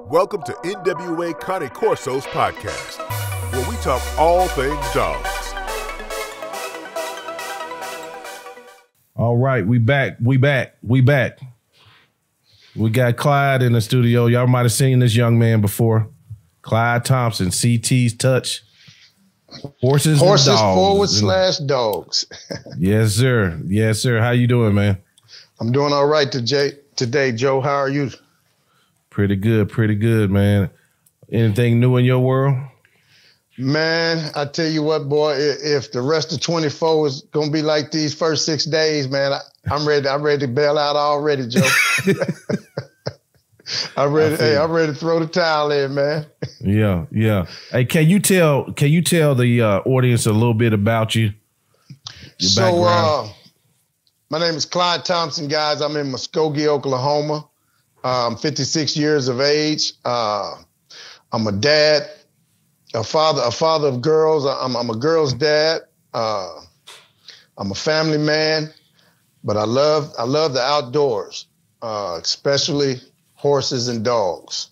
Welcome to NWA Connie Corso's podcast, where we talk all things dogs. All right, we back. We got Clyde in the studio. Y'all might have seen this young man before. Clyde Thompson, CT's Touch. Horses / dogs. Yes, sir. Yes, sir. How you doing, man? I'm doing all right today, Joe. How are you? Pretty good, man. Anything new in your world? Man, I tell you what, boy, if the rest of 24 is going to be like these first 6 days, man, I'm ready to bail out already, Joe. I'm ready to throw the towel in, man. Yeah. Hey, can you tell the audience a little bit about you? Your background? My name is Clyde Thompson, guys. I'm in Muskogee, Oklahoma. I'm 56 years of age. I'm a dad, a father of girls. I'm a girl's dad. I'm a family man, but I love the outdoors, especially horses and dogs.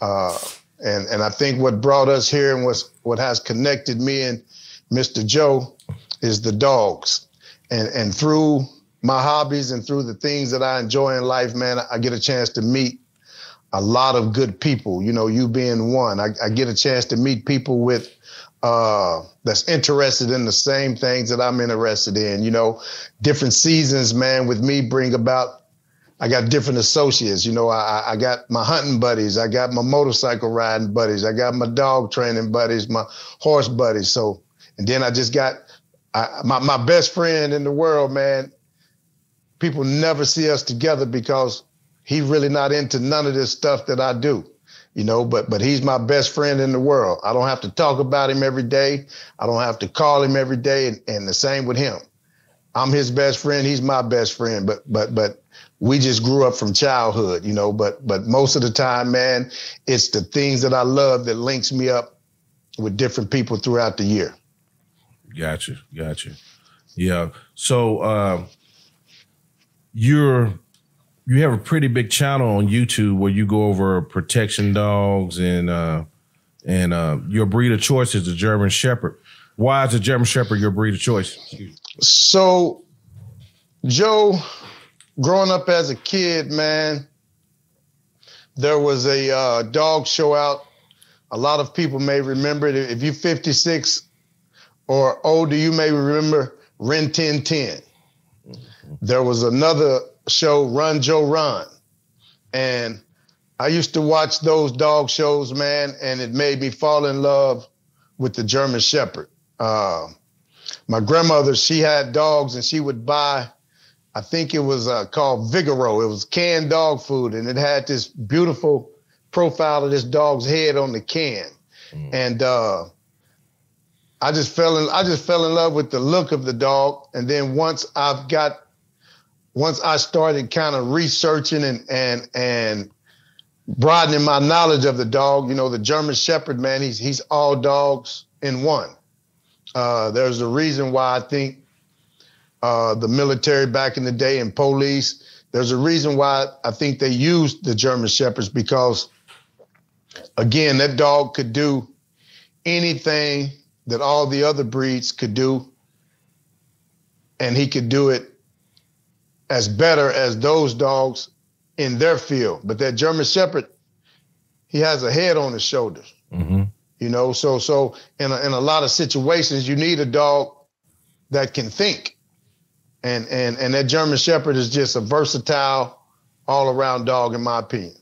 And I think what brought us here and what has connected me and Mr. Joe is the dogs. And through my hobbies and through the things that I enjoy in life, man, I get a chance to meet a lot of good people, you know, you being one. I get a chance to meet people with that's interested in the same things that I'm interested in. You know, different seasons, man, with me bring about, I got different associates. You know, I got my hunting buddies. I got my motorcycle riding buddies. I got my dog training buddies, my horse buddies. So, and then I just got my best friend in the world, man. People never see us together because he's really not into none of this stuff that I do, you know, but he's my best friend in the world. I don't have to talk about him every day. I don't have to call him every day. And the same with him. I'm his best friend. He's my best friend, but we just grew up from childhood, you know, but most of the time, man, it's the things that I love that links me up with different people throughout the year. Gotcha. Yeah. So, you have a pretty big channel on YouTube where you go over protection dogs and your breed of choice is the German Shepherd. Why is the German Shepherd your breed of choice? So, Joe, growing up as a kid, man, there was a dog show out. A lot of people may remember it. If you're 56 or older, you may remember Ren 1010. There was another show, Run Joe Run. And I used to watch those dog shows, man, and it made me fall in love with the German Shepherd. My grandmother, she had dogs and she would buy, I think it was called Vigoro. It was canned dog food and it had this beautiful profile of this dog's head on the can. And I just fell in love with the look of the dog. And then once I started kind of researching and broadening my knowledge of the dog, you know, the German Shepherd, man, he's all dogs in one. There's a reason why I think the military back in the day and police, there's a reason why I think they used the German Shepherds because, again, that dog could do anything that all the other breeds could do, and he could do it as better as those dogs in their field. But that German Shepherd, he has a head on his shoulders. Mm-hmm. You know, so in a lot of situations, you need a dog that can think. And that German Shepherd is just a versatile, all-around dog, in my opinion.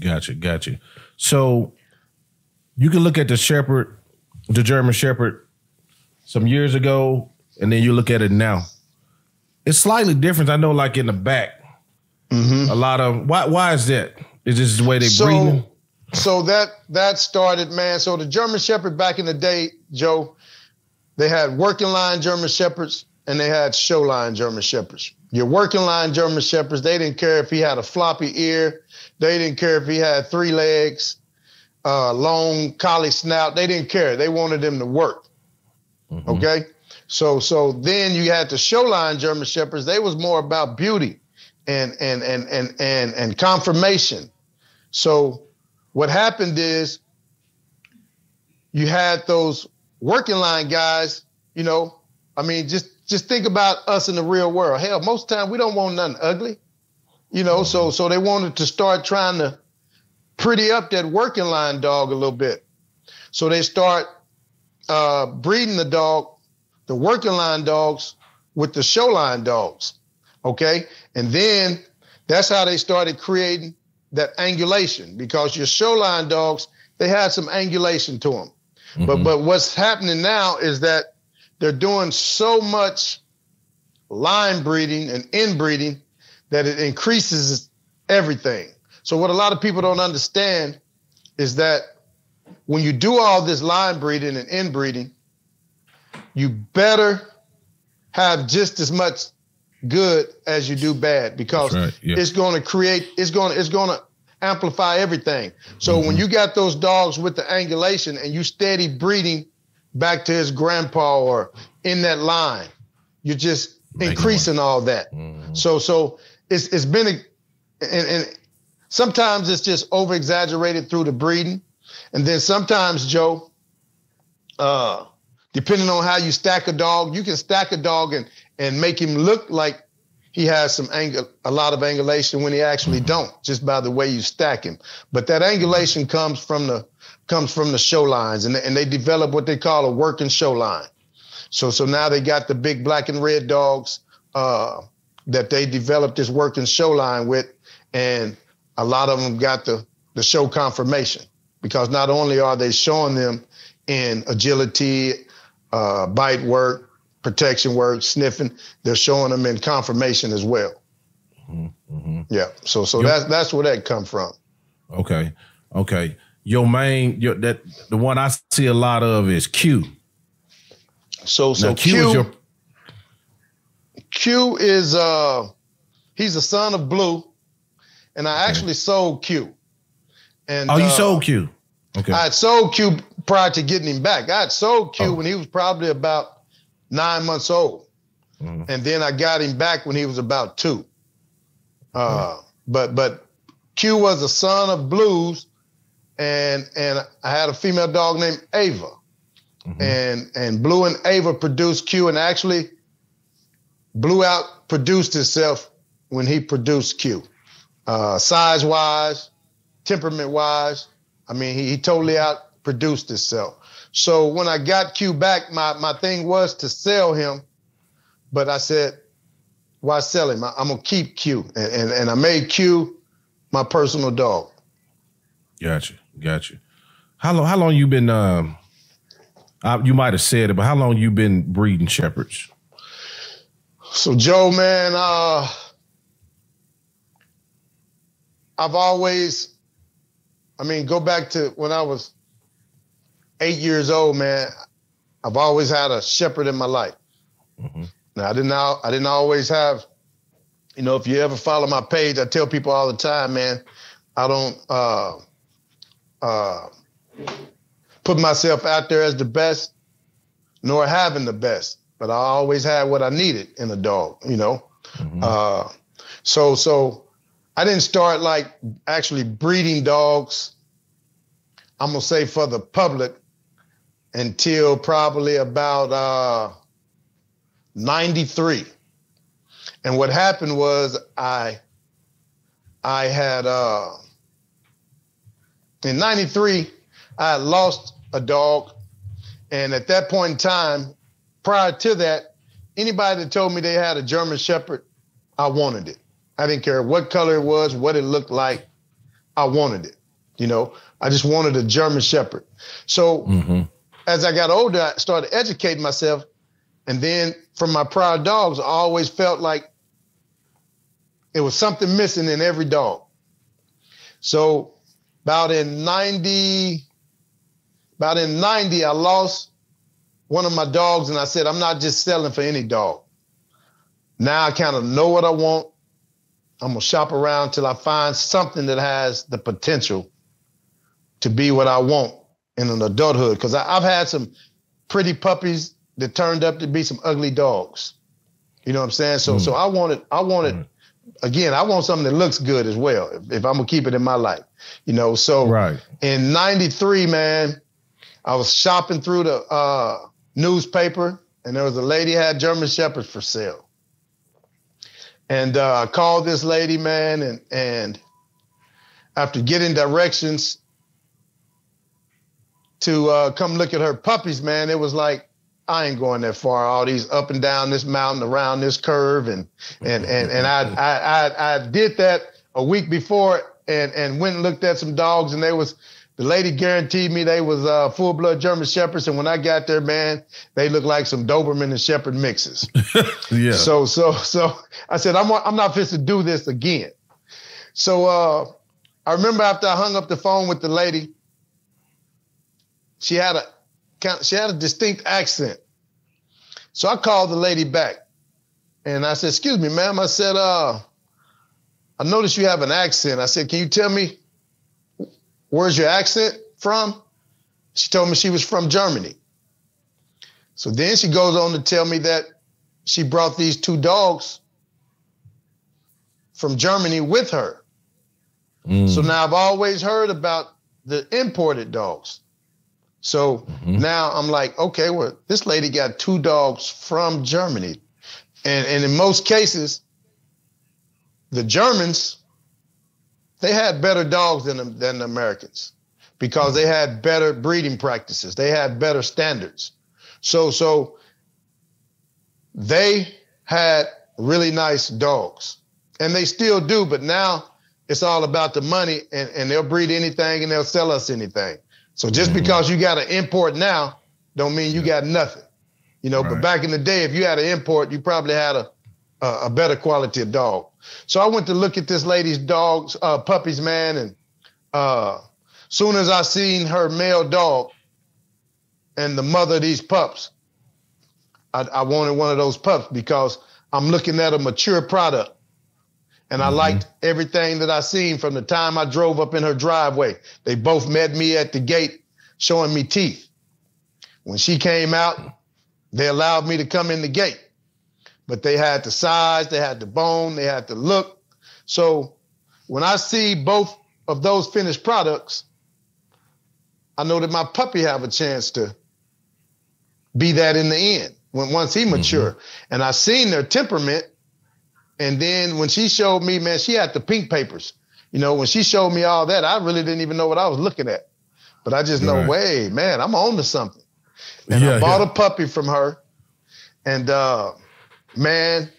Gotcha. So you can look at the German Shepherd some years ago, and then you look at it now. It's slightly different. I know, like in the back, a lot of why is that? Is this the way they breathe? So that started, man. So the German Shepherd back in the day, Joe, they had working line German Shepherds and they had show line German Shepherds. Your working line German Shepherds, they didn't care if he had a floppy ear. They didn't care if he had 3 legs, long collie snout. They didn't care. They wanted him to work. Mm-hmm. Okay. So then you had the show line German Shepherds. They was more about beauty and confirmation. So what happened is you had those working line guys, you know, I mean, just think about us in the real world. Hell, most of the time we don't want nothing ugly, you know, so they wanted to start trying to pretty up that working line dog a little bit. So they start breeding the working line dogs with the show line dogs, okay? And then that's how they started creating that angulation, because your show line dogs, they had some angulation to them. Mm-hmm. But what's happening now is that they're doing so much line breeding and inbreeding that it increases everything. So what a lot of people don't understand is that when you do all this line breeding and inbreeding, you better have just as much good as you do bad, because it's going to amplify everything. So when you got those dogs with the angulation and you steady breeding back to his grandpa or in that line, you're just increasing all that. Mm-hmm. So it's been and sometimes it's just over exaggerated through the breeding, and then sometimes, Joe, depending on how you stack a dog, you can stack a dog and make him look like he has a lot of angulation when he actually don't, just by the way you stack him. But that angulation comes from the show lines, and they develop what they call a working show line. So now they got the big black and red dogs that they developed this working show line with, and a lot of them got the show conformation, because not only are they showing them in agility, bite work, protection work, sniffing, they're showing them in conformation as well. Mm-hmm. Yeah. So that's where that come from. Okay. Your main, the one I see a lot of is Q. So now, Q is he's a son of Blue, and I actually sold Q. And you sold Q? Okay. I had sold Q prior to getting him back. I had sold Q when he was probably about 9 months old. Mm-hmm. And then I got him back when he was about 2. But Q was a son of Blues, and I had a female dog named Ava. Mm-hmm. And Blue and Ava produced Q, and actually Blue outproduced himself when he produced Q. Size-wise, temperament-wise, I mean, he totally outproduced himself. So when I got Q back, my thing was to sell him, but I said, why sell him? I'm gonna keep Q, and I made Q my personal dog. Gotcha. How long you been? You might have said it, but how long you been breeding shepherds? So Joe, man, I've always, go back to when I was 8 years old, man. I've always had a shepherd in my life. Mm-hmm. Now, I didn't always have, if you ever follow my page, I tell people all the time, man, I don't put myself out there as the best, nor having the best, but I always had what I needed in a dog, Mm-hmm. So I didn't start like actually breeding dogs, I'm gonna say for the public, until probably about 93. And what happened was I had in 93, I had lost a dog. And at that point in time, prior to that, anybody that told me they had a German Shepherd, I wanted it. I didn't care what color it was, what it looked like. I wanted it. I just wanted a German Shepherd. So as I got older, I started educating myself. And then from my prior dogs, I always felt like it was something missing in every dog. So about in 90, I lost one of my dogs, and I said, I'm not just selling for any dog. Now I kind of know what I want. I'm gonna shop around till I find something that has the potential to be what I want in an adulthood. Because I've had some pretty puppies that turned up to be some ugly dogs. You know what I'm saying? So I wanted again, I want something that looks good as well if I'm gonna keep it in my life, So in '93, man, I was shopping through the newspaper, and there was a lady had German Shepherds for sale. And I called this lady, man, and after getting directions to come look at her puppies, man, it was like, I ain't going that far. All these up and down this mountain, around this curve, and I did that a week before, and went and looked at some dogs, and the lady guaranteed me they was full blood German Shepherds, and when I got there, man, they looked like some Doberman and Shepherd mixes. Yeah. So I said, I'm not fit to do this again. So I remember after I hung up the phone with the lady, she had a distinct accent. So I called the lady back, and I said, "Excuse me, ma'am." I said, "I noticed you have an accent." I said, "Can you tell me where's your accent from?" She told me she was from Germany. So then she goes on to tell me that she brought these 2 dogs from Germany with her. So now I've always heard about the imported dogs. So now I'm like, okay, well, this lady got 2 dogs from Germany. And in most cases, the Germans, they had better dogs than the Americans because they had better breeding practices. They had better standards. So they had really nice dogs, and they still do, but now it's all about the money, and they'll breed anything and they'll sell us anything. So just because you got an import now, don't mean you got nothing, But back in the day, if you had an import, you probably had a better quality of dog. So I went to look at this lady's dogs, puppies, man, and soon as I seen her male dog and the mother of these pups, I wanted one of those pups because I'm looking at a mature product. And I liked everything that I seen from the time I drove up in her driveway. They both met me at the gate showing me teeth. When she came out, they allowed me to come in the gate. But they had the size, they had the bone, they had the look. So when I see both of those finished products, I know that my puppy have a chance to be that in the end, once he mature. And I seen their temperament. And then when she showed me, man, she had the pink papers. When she showed me all that, I really didn't even know what I was looking at. But I just know, wait, man, I'm on to something. And I bought a puppy from her. And, man,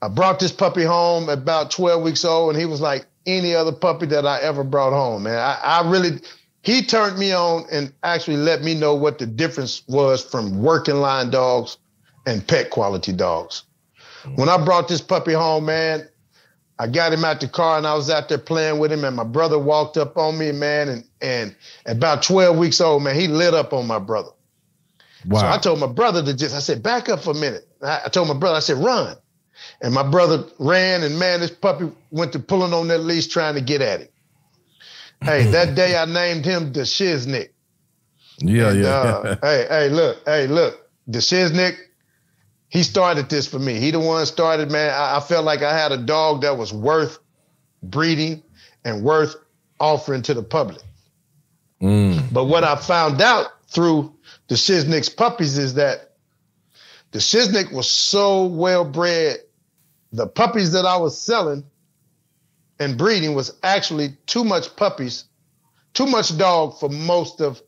I brought this puppy home at about 12 weeks old, and he was like any other puppy that I ever brought home, man. He turned me on and actually let me know what the difference was from working line dogs and pet quality dogs. When I brought this puppy home, man, I got him out the car and I was out there playing with him, and my brother walked up on me, man, and at about 12 weeks old, man, he lit up on my brother. Wow. So I told my brother I said, back up for a minute. I told my brother, I said, run. And my brother ran, and man, this puppy went to pulling on that leash trying to get at him. Hey, that day I named him the Shiznick. Hey, look, the Shiznick, he started this for me. He the one started, man. I felt like I had a dog that was worth breeding and worth offering to the public. But what I found out through the Shiznick's puppies is that the Shiznick was so well bred. The puppies that I was selling and breeding was actually too much puppies, too much dog for most of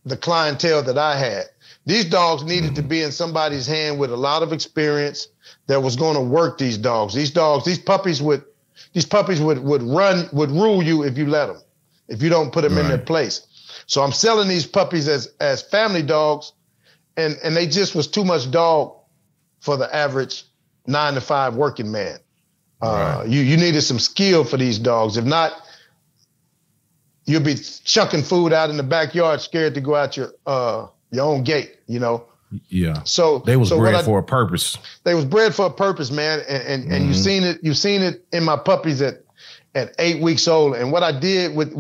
the clientele that I had. These dogs needed to be in somebody's hand with a lot of experience that was going to work these dogs. These puppies would rule you if you let them, if you don't put them in their place. So I'm selling these puppies as family dogs, and they just was too much dog for the average 9-to-5 working man. You needed some skill for these dogs. If not, you'll be chucking food out in the backyard, scared to go out your own gate, Yeah. So they was bred for a purpose. They was bred for a purpose, man. And you've seen it in my puppies at 8 weeks old. And what I did with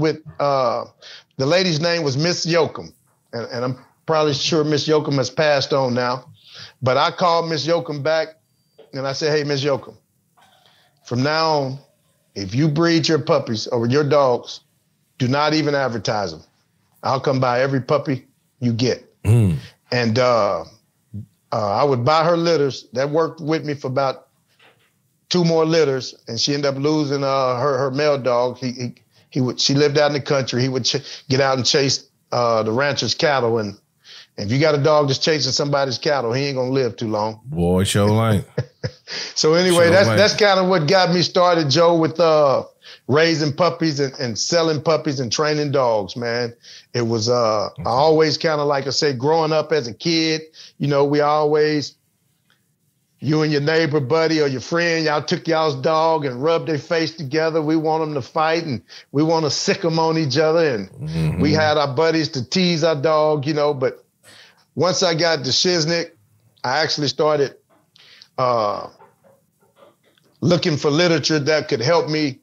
the lady's name was Miss Yoakum. And I'm probably sure Miss Yoakum has passed on now. But I called Miss Yoakum back and I said, hey, Miss Yoakum, from now on, if you breed your puppies or your dogs, do not even advertise them. I'll come buy every puppy you get. And I would buy her litters. That worked with me for about 2 more litters, and she ended up losing her male dog. She lived out in the country. He would get out and chase the rancher's cattle, and if you got a dog that's chasing somebody's cattle, he ain't gonna live too long. Boy, sure ain't. So anyway, that's kind of what got me started, Joe, with raising puppies and selling puppies and training dogs, man. It was I always kind of, like I say, growing up as a kid, you know, we always, you and your neighbor buddy or your friend, y'all took y'all's dog and rubbed their face together. We want them to fight and we want to sick them on each other. And we had our buddies to tease our dog, you know. But once I got to Shiznick, I actually started looking for literature that could help me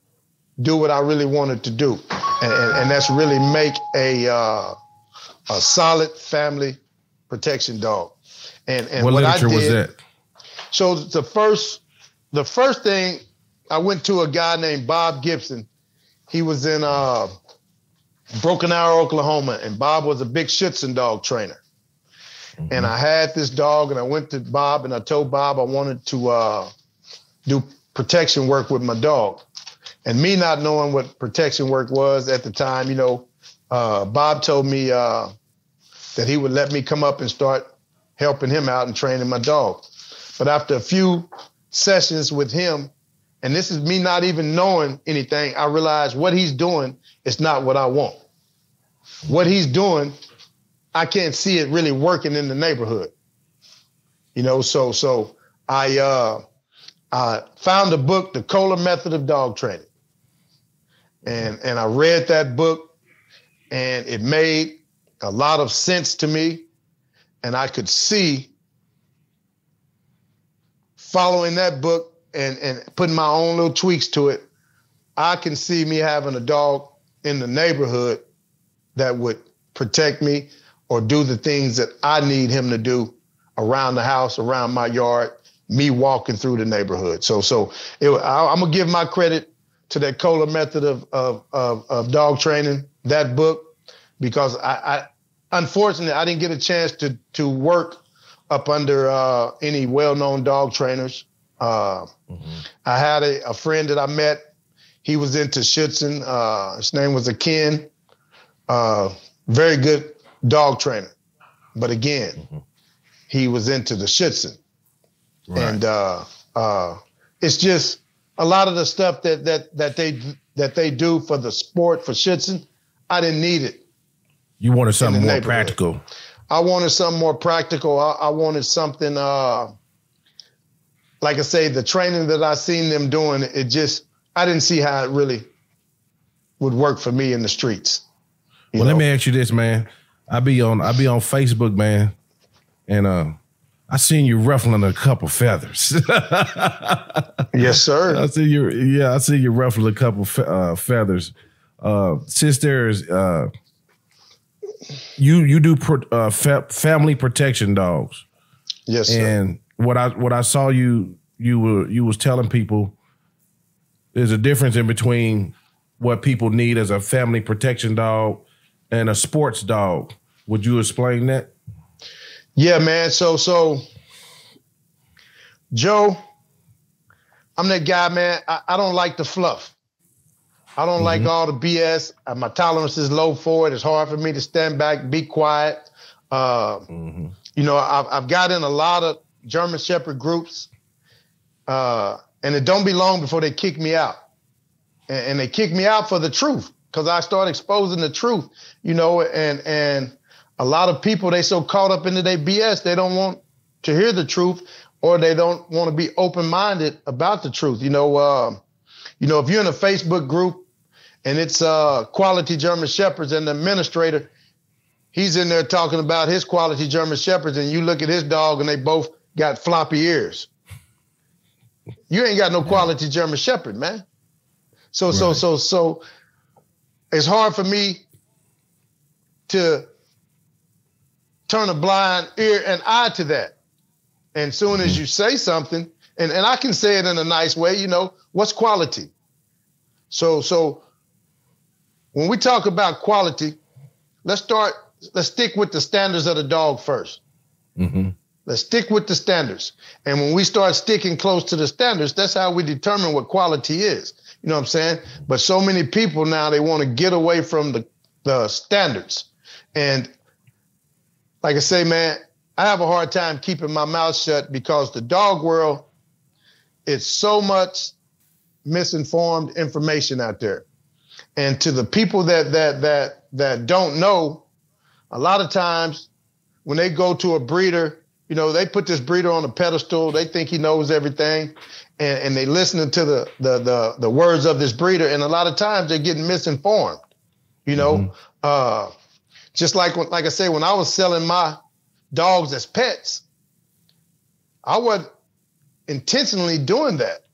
do what I really wanted to do. And that's really make a solid family protection dog. And what literature was that? So the first thing, I went to a guy named Bob Gibson. He was in Broken Arrow, Oklahoma, and Bob was a big Schutzen dog trainer. And I had this dog, and I went to Bob, and I told Bob I wanted to do protection work with my dog. And me not knowing what protection work was at the time, you know, Bob told me that he would let me come up and start helping him out and training my dog. But after a few sessions with him, and this is me not even knowing anything, I realized what he's doing is not what I want. What he's doing, I can't see it really working in the neighborhood. You know, so I found a book, The Kohler Method of Dog Training. And I read that book, and it made a lot of sense to me. And I could see, following that book and putting my own little tweaks to it, I can see me having a dog in the neighborhood that would protect me or do the things that I need him to do around the house, around my yard, me walking through the neighborhood. So I'm gonna give my credit to that Kohler Method of dog training, that book, because I unfortunately I didn't get a chance to work up under any well-known dog trainers. I had a friend that I met. He was into Schutzen. His name was Akin. Very good dog trainer. But again, he was into the Schutzen. Right. And it's just a lot of the stuff that they do for the sport for Schutzen, I didn't need it. You wanted something more practical. I wanted something more practical. I wanted something, like I say, the training that I seen them doing, I didn't see how it really would work for me in the streets. Well, let me ask you this, man. I be on Facebook, man, and I seen you ruffling a couple feathers. Yes, sir. I see you ruffling a couple feathers. Since there's you do family protection dogs. Yes, sir. And what I saw you was telling people there's a difference in between what people need as a family protection dog and a sports dog. Would you explain that? Yeah, man. So Joe, I'm that guy, man. I don't like the fluff. I don't like all the BS. My tolerance is low for it. It's hard for me to stand back, be quiet. You know, I've got in a lot of German Shepherd groups, and it don't be long before they kick me out. And they kick me out for the truth, because I start exposing the truth, you know, and a lot of people, they so caught up into their BS, they don't want to hear the truth, or they don't want to be open-minded about the truth. You know, if you're in a Facebook group and it's quality German Shepherds, and the administrator, he's in there talking about his quality German Shepherds, and you look at his dog and they both got floppy ears. You ain't got no quality German Shepherd, man. So it's hard for me to turn a blind ear and eye to that. And soon as you say something and I can say it in a nice way, you know, what's quality? So when we talk about quality, let's stick with the standards of the dog first. Mm-hmm. Let's stick with the standards. And when we start sticking close to the standards, that's how we determine what quality is. You know what I'm saying? But so many people now, they want to get away from the standards. And like I say, man, I have a hard time keeping my mouth shut because the dog world, it's so much misinformed information out there. And to the people that don't know, a lot of times when they go to a breeder, you know, they put this breeder on a pedestal. They think he knows everything, and they listening to the words of this breeder. And a lot of times they're getting misinformed. You know, just like I say, when I was selling my dogs as pets, I wasn't intentionally doing that.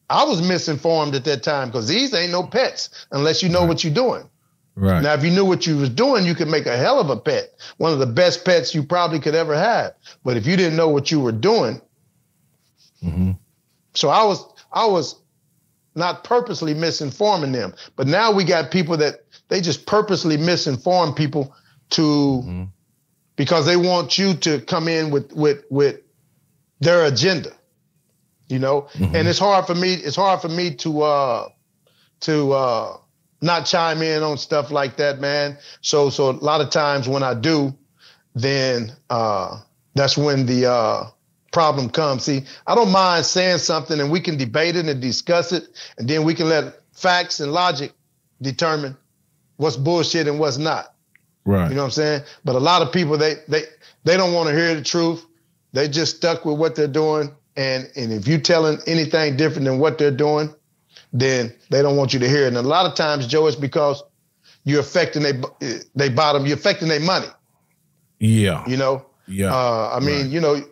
I was misinformed at that time because these ain't no pets unless you know what you're doing. Right. Now, if you knew what you was doing, you could make a hell of a pet. One of the best pets you probably could ever have. But if you didn't know what you were doing, so I was not purposely misinforming them. But now we got people that they just purposely misinform people because they want you to come in with their agenda, you know. And it's hard for me. It's hard for me to not chime in on stuff like that, man. So a lot of times when I do, then that's when the problem comes. See, I don't mind saying something and we can debate it and discuss it, and then we can let facts and logic determine what's bullshit and what's not. Right. You know what I'm saying? But a lot of people, they don't want to hear the truth. They just stuck with what they're doing. And if you're telling anything different than what they're doing, then they don't want you to hear it. And a lot of times, Joe, it's because you're affecting they bottom, you're affecting their money. Yeah. You know? Yeah. I mean, you know,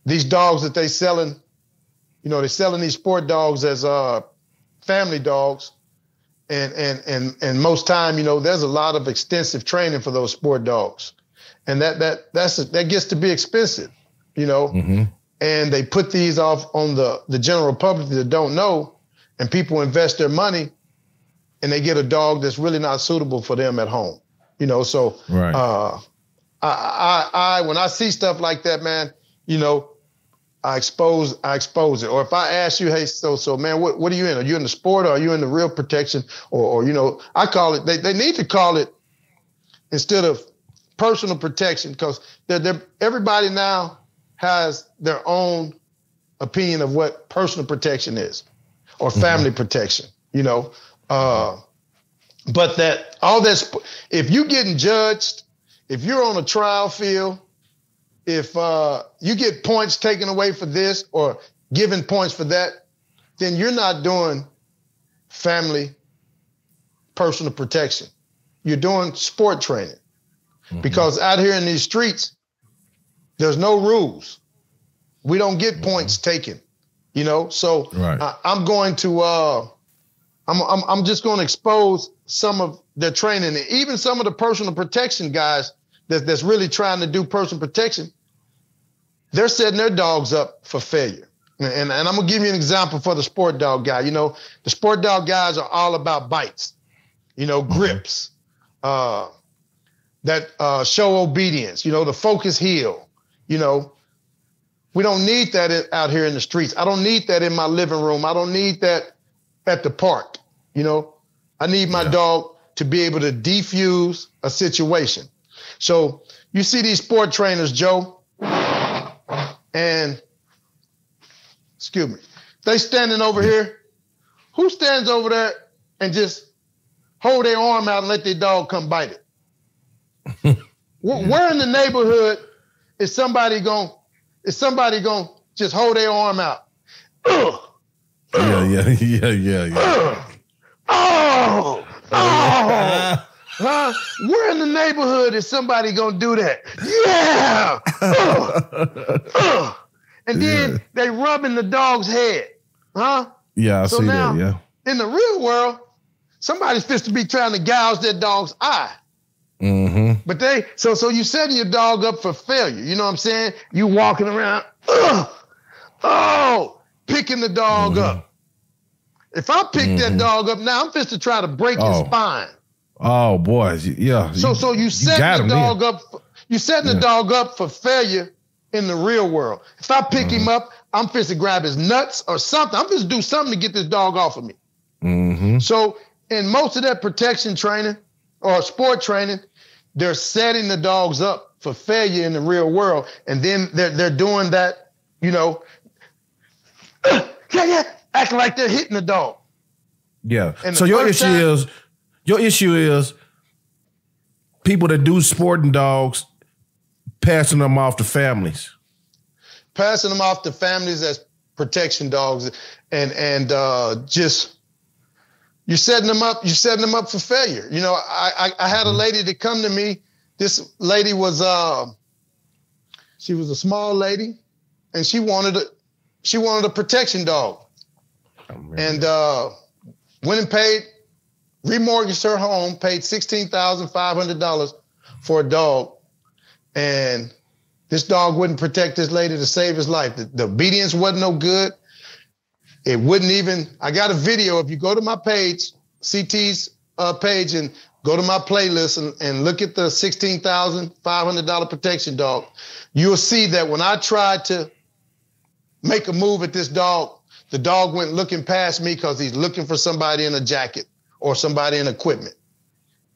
these dogs that they selling, you know, they're selling these sport dogs as family dogs. And most time, you know, there's a lot of extensive training for those sport dogs. And that gets to be expensive, you know? And they put these off on the general public that don't know. And people invest their money and they get a dog that's really not suitable for them at home. You know, so right. I when I see stuff like that, man, you know, I expose it. Or if I ask you, hey, so man, what are you in? Are you in the sport or are you in the real protection? Or you know, I call it, they need to call it, instead of personal protection, because everybody now has their own opinion of what personal protection is. Or family protection, you know. But if you're getting judged, if you're on a trial field, if you get points taken away for this or given points for that, then you're not doing family personal protection. You're doing sport training. Because out here in these streets, there's no rules. We don't get points taken. You know, so right. I'm going to, I'm just going to expose some of their training, and even some of the personal protection guys that's really trying to do personal protection. They're setting their dogs up for failure. And I'm going to give you an example for the sport dog guy. You know, the sport dog guys are all about bites, you know, grips, that show obedience, you know, the focus heel, you know. We don't need that out here in the streets. I don't need that in my living room. I don't need that at the park. You know, I need my dog to be able to defuse a situation. So you see these sport trainers, Joe, and excuse me, they standing over here. Who stands over there and just hold their arm out and let their dog come bite it? Where in the neighborhood is somebody going to just hold their arm out? Yeah. Huh? Where in the neighborhood is somebody going to do that? Yeah. And then they rubbing the dog's head. Huh? Yeah, I see now, that, yeah. In the real world, somebody's supposed to be trying to gouge that dog's eye. But so you setting your dog up for failure. You know what I'm saying? You walking around, picking the dog up. If I pick that dog up now, I'm just to try to break his spine. Oh boy, yeah. So you setting the dog up. You setting the dog up for failure in the real world. If I pick him up, I'm fist to grab his nuts or something. I'm just do something to get this dog off of me. So in most of that protection training or sport training, they're setting the dogs up for failure in the real world, and then they're doing that, acting like they're hitting the dog. Yeah. So your issue is people that do sporting dogs passing them off to families. Passing them off to families as protection dogs, and just you're setting them up for failure. I had a lady that come to me. This lady was she was a small lady, and she wanted a protection dog. And went and remortgaged her home, paid $16,500 for a dog. And this dog wouldn't protect this lady to save his life. The obedience wasn't no good. It wouldn't even, I got a video. If you go to my page, CT's page, and go to my playlist and look at the $16,500 protection dog, you'll see that when I tried to make a move at this dog, the dog went looking past me because he's looking for somebody in a jacket or somebody in equipment.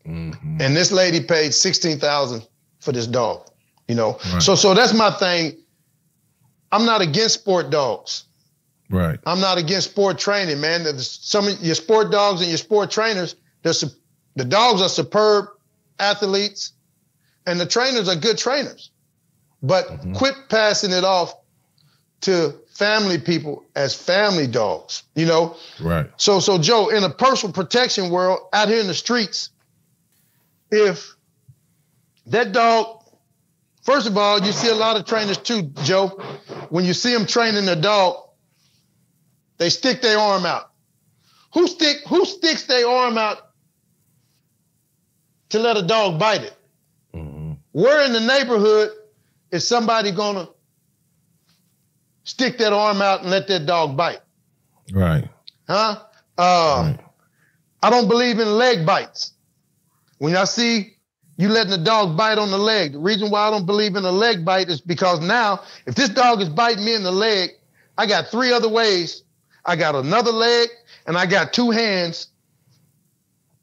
And this lady paid $16,000 for this dog, Right. So that's my thing. I'm not against sport dogs. Right. I'm not against sport training, man. Some of your sport dogs and your sport trainers, the dogs are superb athletes, and the trainers are good trainers. But quit passing it off to family people as family dogs, Right. So Joe, in a personal protection world out here in the streets, if that dog, first of all, you see a lot of trainers too, Joe, when you see them training a dog, they stick their arm out. Who sticks their arm out to let a dog bite it? Where in the neighborhood is somebody gonna stick that arm out and let that dog bite? Right. Huh? Right. I don't believe in leg bites. When I see you letting the dog bite on the leg, the reason why I don't believe in a leg bite is because now, if this dog is biting me in the leg, I got 3 other ways. I got another leg, and I got 2 hands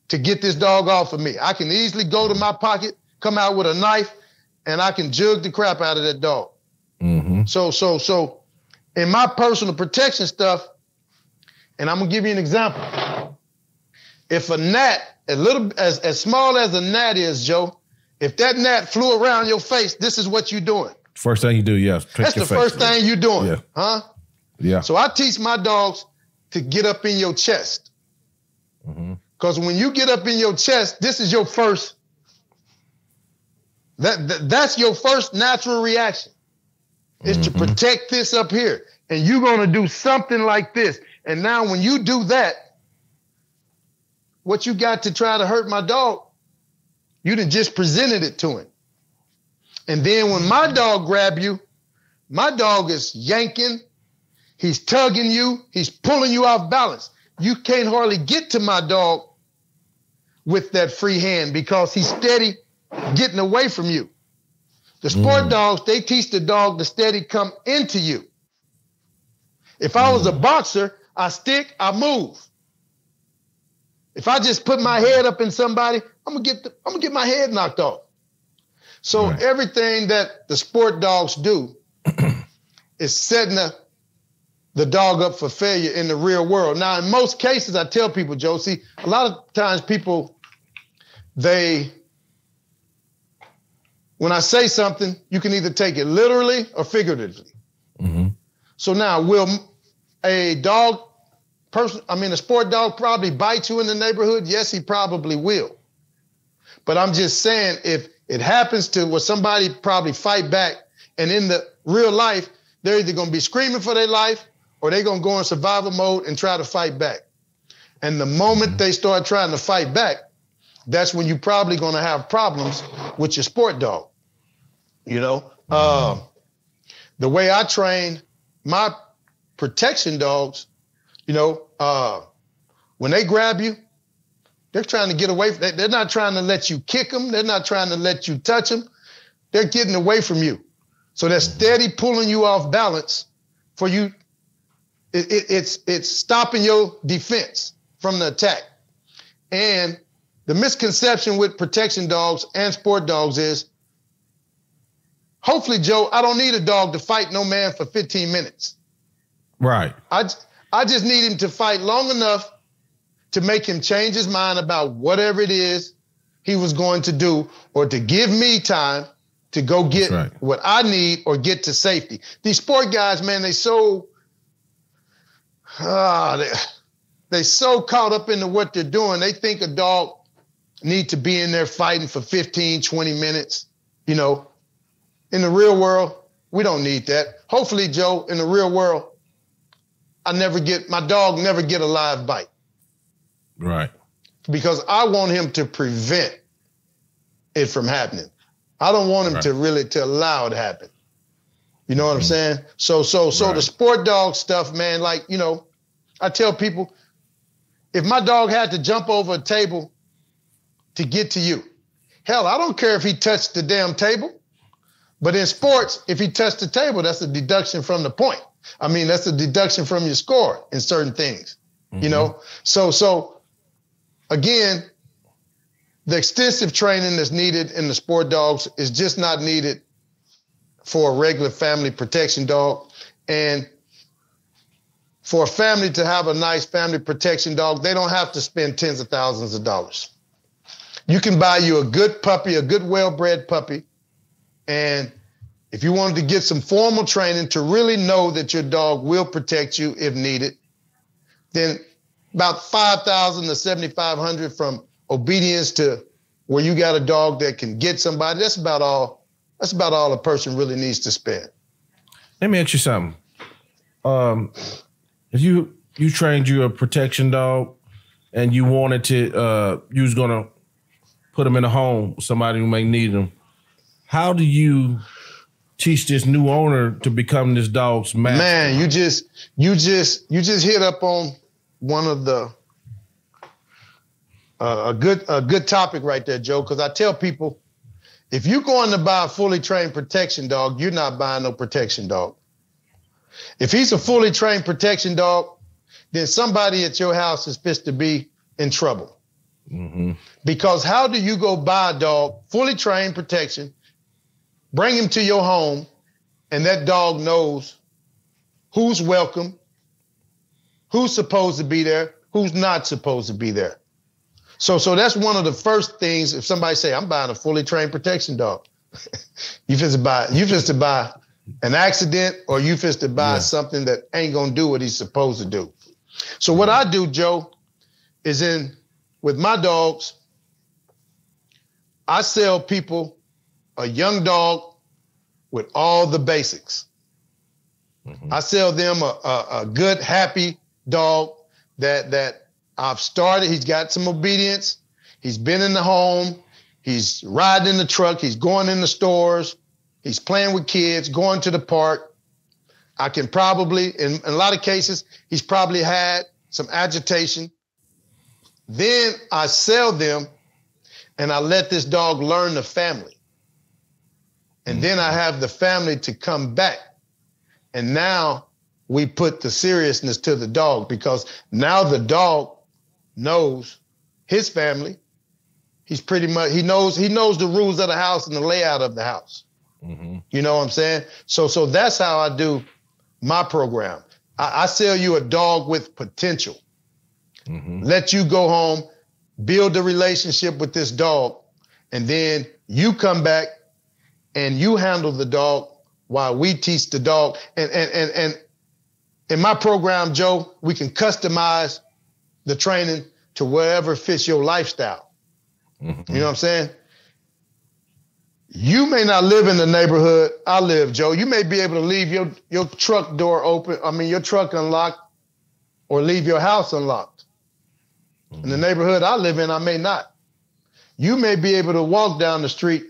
to get this dog off of me. I can easily go to my pocket, come out with a knife, and I can jug the crap out of that dog. So in my personal protection stuff, and I'm gonna give you an example. If a gnat, as small as a gnat is, Joe, if that gnat flew around your face, this is what you're doing. First thing you do, yeah. That's the first thing you're doing, yeah. Huh? Yeah. So I teach my dogs to get up in your chest. Because when you get up in your chest, this is your first, that's your first natural reaction, is to protect this up here. And you're going to do something like this. And now when you do that, what you got to try to hurt my dog, you done just presented it to him. And then when my dog grab you, my dog is yanking, he's tugging you, he's pulling you off balance. You can't hardly get to my dog with that free hand because he's steady getting away from you. The sport dogs, they teach the dog to steady come into you. If I was a boxer, I stick, I move. If I just put my head up in somebody, I'm gonna get my head knocked off. So everything that the sport dogs do is setting the dog up for failure in the real world. Now, in most cases, I tell people, Joe, see, a lot of times people, when I say something, you can either take it literally or figuratively. So now, will a sport dog probably bite you in the neighborhood? Yes, he probably will. But I'm just saying, if it happens to where somebody probably fight back, and in the real life, they're either gonna be screaming for their life or they're gonna go in survival mode and try to fight back. And the moment they start trying to fight back, that's when you're probably gonna have problems with your sport dog. The way I train my protection dogs, when they grab you, they're trying to get away. They're not trying to let you kick them. They're not trying to let you touch them. They're getting away from you. So they're steady pulling you off balance for you. It's stopping your defense from the attack. And the misconception with protection dogs and sport dogs is, hopefully, Joe, I don't need a dog to fight no man for 15 minutes. Right. I just need him to fight long enough to make him change his mind about whatever it is he was going to do, or to give me time to go get what I need or get to safety. These sport guys, man, they so caught up into what they're doing. They think a dog need to be in there fighting for 15, 20 minutes. In the real world, we don't need that. Hopefully, Joe, in the real world, my dog never get a live bite. Right. Because I want him to prevent it from happening. I don't want him to allow it to happen. You know what I'm saying? So the sport dog stuff, man, I tell people, if my dog had to jump over a table to get to you, hell, I don't care if he touched the damn table. But in sports, if he touched the table, that's a deduction from the point. I mean, that's a deduction from your score in certain things, So again, the extensive training that's needed in the sport dogs is just not needed for a regular family protection dog. And for a family to have a nice family protection dog, they don't have to spend tens of thousands of dollars. You can buy you a good puppy, a good well-bred puppy. And if you wanted to get some formal training to really know that your dog will protect you if needed, then about $5,000 to $7,500 from obedience to where you got a dog that can get somebody. That's about all a person really needs to spend. Let me ask you something. If you trained you a protection dog and you wanted to, you was gonna put him in a home with somebody who may need him, how do you teach this new owner to become this dog's master? Man, you just hit up on one of the a good topic right there, Joe. Because I tell people, if you're going to buy a fully trained protection dog, you're not buying no protection dog. If he's a fully trained protection dog, then somebody at your house is supposed to be in trouble. Because how do you go buy a dog, fully trained protection, bring him to your home, and that dog knows who's welcome, who's supposed to be there, who's not supposed to be there? So that's one of the first things. If somebody say, I'm buying a fully trained protection dog, you just to buy an accident, or you just to buy something that ain't gonna do what he's supposed to do. So what I do, Joe, is with my dogs, I sell people a young dog with all the basics. I sell them a good, happy dog that I've started. He's got some obedience. He's been in the home. He's riding in the truck. He's going in the stores. He's playing with kids, going to the park. I can probably, in a lot of cases, he's probably had some agitation. Then I sell them and I let this dog learn the family. And then I have the family to come back. And now we put the seriousness to the dog, because now the dog knows his family. He's pretty much, he knows the rules of the house and the layout of the house. You know what I'm saying? So that's how I do my program. I sell you a dog with potential. Let you go home, build a relationship with this dog, and then you come back and you handle the dog while we teach the dog. And in my program, Joe, we can customize the training to wherever fits your lifestyle. You know what I'm saying? You may not live in the neighborhood I live, Joe. You may be able to leave your truck door open, your truck unlocked, or leave your house unlocked. In the neighborhood I live in, I may not. You may be able to walk down the street,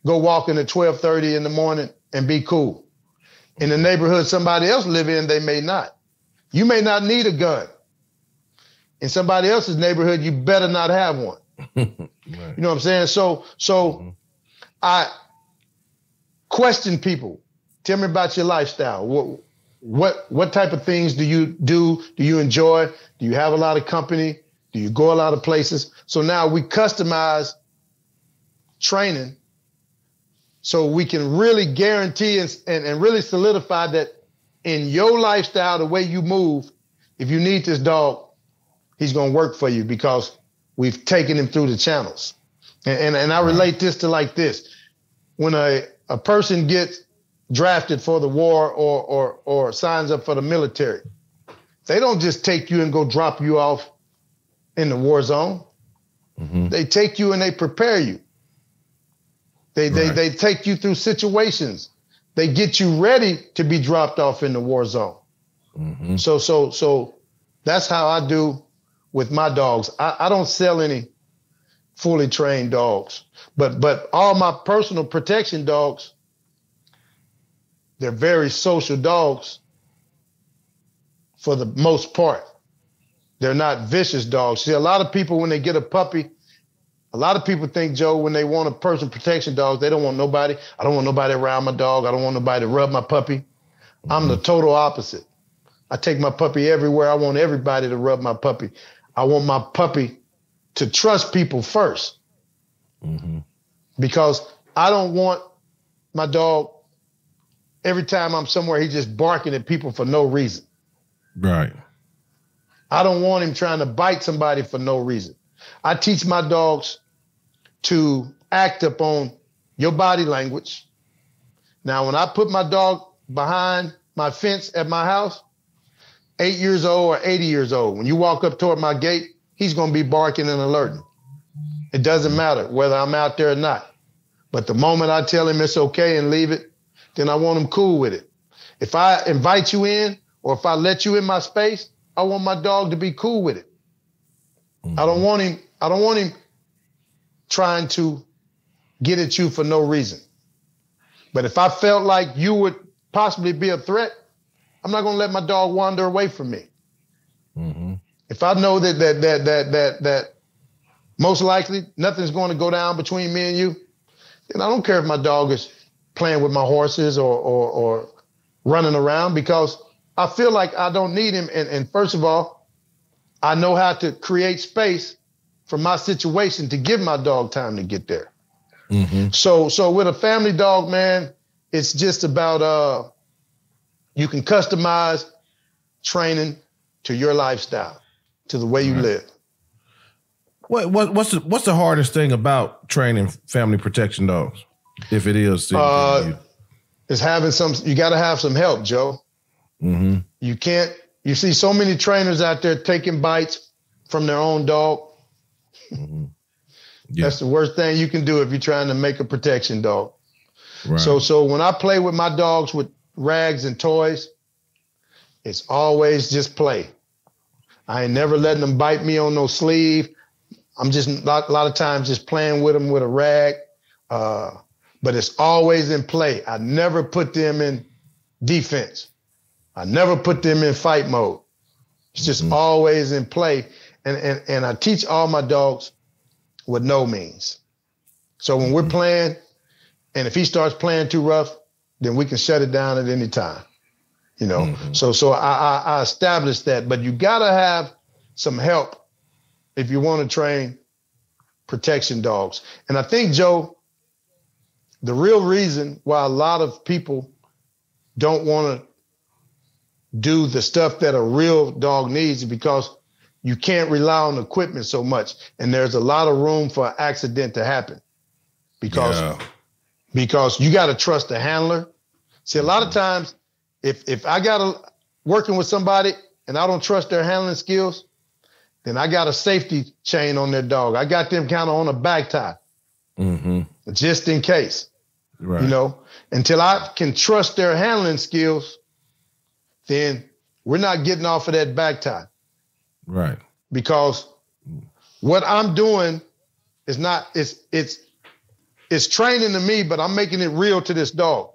go walking at 12:30 in the morning and be cool. In the neighborhood somebody else live in, they may not. You may not need a gun. In somebody else's neighborhood, you better not have one. Right. You know what I'm saying? So I question people. Tell me about your lifestyle. What type of things do you do? Do you enjoy? Do you have a lot of company? Do you go a lot of places? So now we customize training so we can really guarantee and really solidify that in your lifestyle, the way you move, if you need this dog, he's going to work for you because we've taken him through the channels. And I relate this to like this. When a person gets drafted for the war or signs up for the military, they don't just take you and go drop you off in the war zone. Mm-hmm. They take you and they prepare you. They take you through situations. They get you ready to be dropped off in the war zone. Mm-hmm. So that's how I do with my dogs. I don't sell any fully trained dogs, but all my personal protection dogs, they're very social dogs for the most part. They're not vicious dogs. See, a lot of people, when they get a puppy, a lot of people think, Joe, when they want a personal protection dog, they don't want nobody. I don't want nobody around my dog. I don't want nobody to rub my puppy. Mm-hmm. I'm the total opposite. I take my puppy everywhere. I want everybody to rub my puppy. I want my puppy to trust people first. Mm-hmm. Because I don't want my dog, every time I'm somewhere, he's just barking at people for no reason. Right. I don't want him trying to bite somebody for no reason. I teach my dogs to act upon your body language. Now, when I put my dog behind my fence at my house, 8 years old or 80 years old, when you walk up toward my gate, he's going to be barking and alerting. It doesn't matter whether I'm out there or not. But the moment I tell him it's okay and leave it, then I want him cool with it. If I invite you in or if I let you in my space, I want my dog to be cool with it. Mm-hmm. I don't want him trying to get at you for no reason. But if I felt like you would possibly be a threat, I'm not going to let my dog wander away from me. Mm-hmm. If I know that most likely nothing's going to go down between me and you, then I don't care if my dog is playing with my horses or running around, because I feel like I don't need him. And first of all, I know how to create space for my situation to give my dog time to get there. Mm-hmm. So with a family dog, man, it's just about you can customize training to your lifestyle, to the way you live. What's the hardest thing about training family protection dogs, if it is? Is having you got to have some help, Joe. Mm-hmm. You see so many trainers out there taking bites from their own dog. Mm-hmm. Yeah. That's the worst thing you can do if you're trying to make a protection dog. Right. So when I play with my dogs with rags and toys, it's always just play. I ain't never letting them bite me on no sleeve. I'm just a lot of times just playing with them with a rag. But it's always in play. I never put them in defense. I never put them in fight mode. It's just always in play. And I teach all my dogs what no means. So when we're playing, and if he starts playing too rough, then we can shut it down at any time. You know, so I established that. But you got to have some help if you want to train protection dogs. And I think, Joe, the real reason why a lot of people don't want to do the stuff that a real dog needs is because you can't rely on equipment so much. And there's a lot of room for an accident to happen because you got to trust the handler. See, a lot of times, if I got working with somebody and I don't trust their handling skills, then I got a safety chain on their dog. I got them kind of on a back tie, just in case, right. You know, until I can trust their handling skills, then we're not getting off of that back tie. Right. Because what I'm doing is not, it's training to me, but I'm making it real to this dog.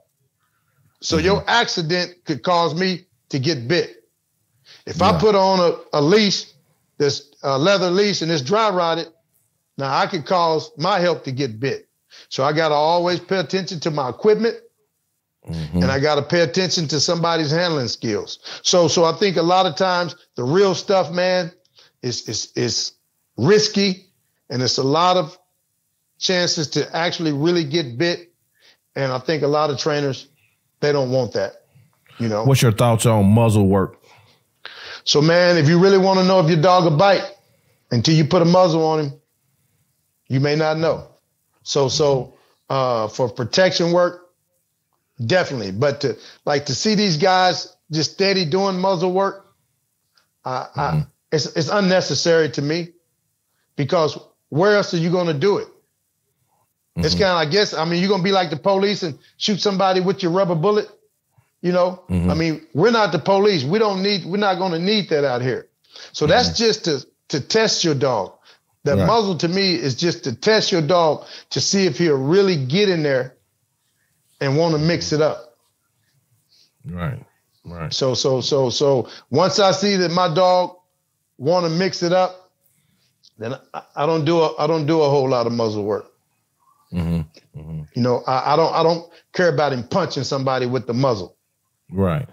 So your accident could cause me to get bit. If I put on a leash, this leather leash, and it's dry rotted, now I could cause my help to get bit. So I got to always pay attention to my equipment, and I got to pay attention to somebody's handling skills. So I think a lot of times the real stuff, man, is risky, and it's a lot of chances to actually really get bit. And I think a lot of trainers, they don't want that, you know. What's your thoughts on muzzle work? So, man, if you really want to know if your dog will bite, until you put a muzzle on him, you may not know. So for protection work, definitely. But to see these guys just steady doing muzzle work, it's unnecessary to me, because where else are you going to do it? It's kind of, I guess, I mean, you're going to be like the police and shoot somebody with your rubber bullet, you know? I mean, we're not the police. We're not going to need that out here. So that's just to test your dog. That muzzle to me is just to test your dog to see if he'll really get in there and want to mix it up. Right. So once I see that my dog want to mix it up, then I don't do a whole lot of muzzle work. You know, I don't care about him punching somebody with the muzzle. Right.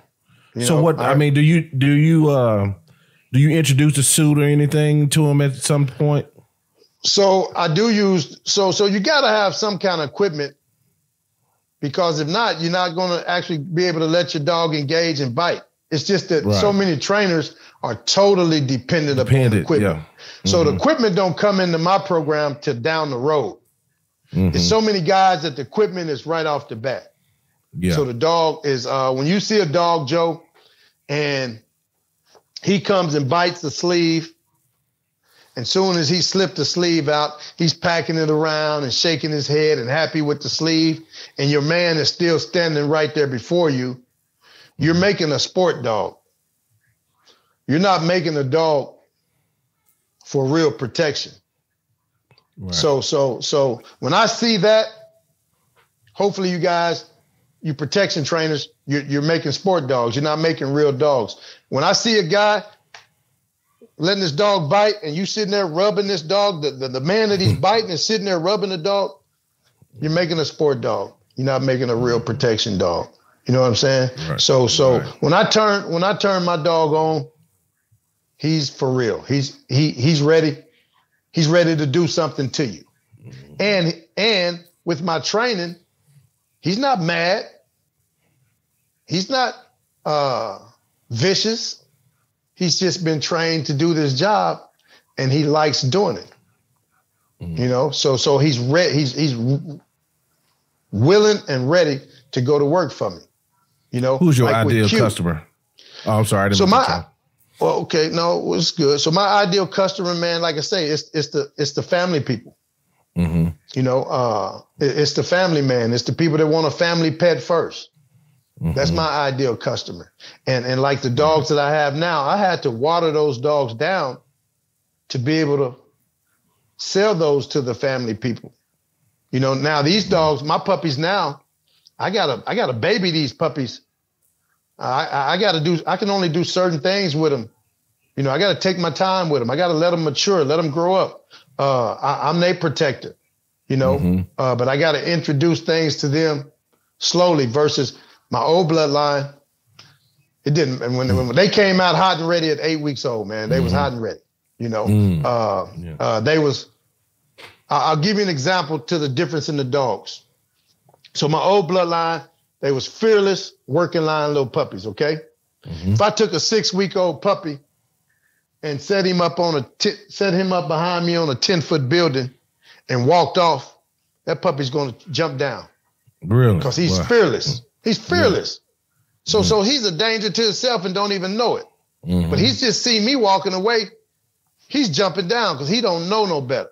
I mean, do you introduce a suit or anything to him at some point? So I do use, so you got to have some kind of equipment, because if not, you're not going to actually be able to let your dog engage and bite. It's just that so many trainers are totally dependent upon equipment. So the equipment don't come into my program till down the road. It's so many guys that the equipment is right off the bat. So the dog is, when you see a dog, Joe, and he comes and bites the sleeve, and soon as he slipped the sleeve out, he's packing it around and shaking his head and happy with the sleeve, and your man is still standing right there before you, you're making a sport dog. You're not making a dog for real protection. Right. So when I see that, hopefully you guys, you protection trainers, you're making sport dogs. You're not making real dogs. When I see a guy letting this dog bite and you sitting there rubbing this dog, the man that he's biting is sitting there rubbing the dog, you're making a sport dog. You're not making a real protection dog. You know what I'm saying? Right. So when I turn my dog on, he's for real. He's ready. He's ready to do something to you. And with my training, he's not mad. He's not vicious. He's just been trained to do this job, and he likes doing it. You know, so he's he's willing and ready to go to work for me. You know, who's your ideal customer? Oh, I'm sorry. Well, okay, no, it's good. So my ideal customer, man, like I say, it's the family people. You know, it's the family man. It's the people that want a family pet first. That's my ideal customer. And like the dogs that I have now, I had to water those dogs down to be able to sell those to the family people. You know, now these dogs, my puppies now, I gotta baby these puppies. I can only do certain things with them. You know, I got to take my time with them. I got to let them mature, let them grow up. I'm their protector, you know, but I got to introduce things to them slowly versus my old bloodline. It didn't. And when they came out hot and ready at 8 weeks old, man, they was hot and ready, you know, they was, I'll give you an example to the difference in the dogs. So my old bloodline, they was fearless, working line little puppies, okay? If I took a 6-week-old puppy and set him up behind me on a 10-foot building and walked off, that puppy's going to jump down. Really? Because he's fearless. He's fearless. So he's a danger to himself and don't even know it. But he's just seen me walking away. He's jumping down because he don't know no better.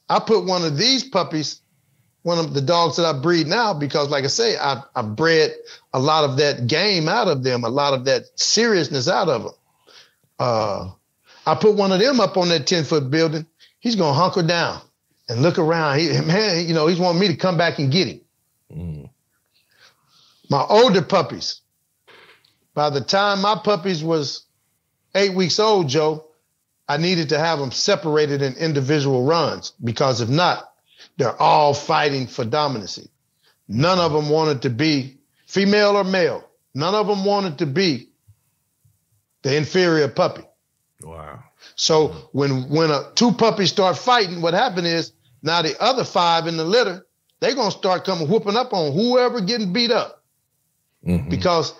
I put one of these puppies, one of the dogs that I breed now, because like I say, I bred a lot of that game out of them, a lot of that seriousness out of them. I put one of them up on that 10-foot building. He's going to hunker down and look around. He's wanting me to come back and get him. My older puppies, by the time my puppies was 8 weeks old, Joe, I needed to have them separated in individual runs because if not, they're all fighting for dominancy. None of them wanted to be female or male. None of them wanted to be the inferior puppy. Wow. So when two puppies start fighting, what happened is now the other 5 in the litter, they're going to start coming whooping up on whoever getting beat up because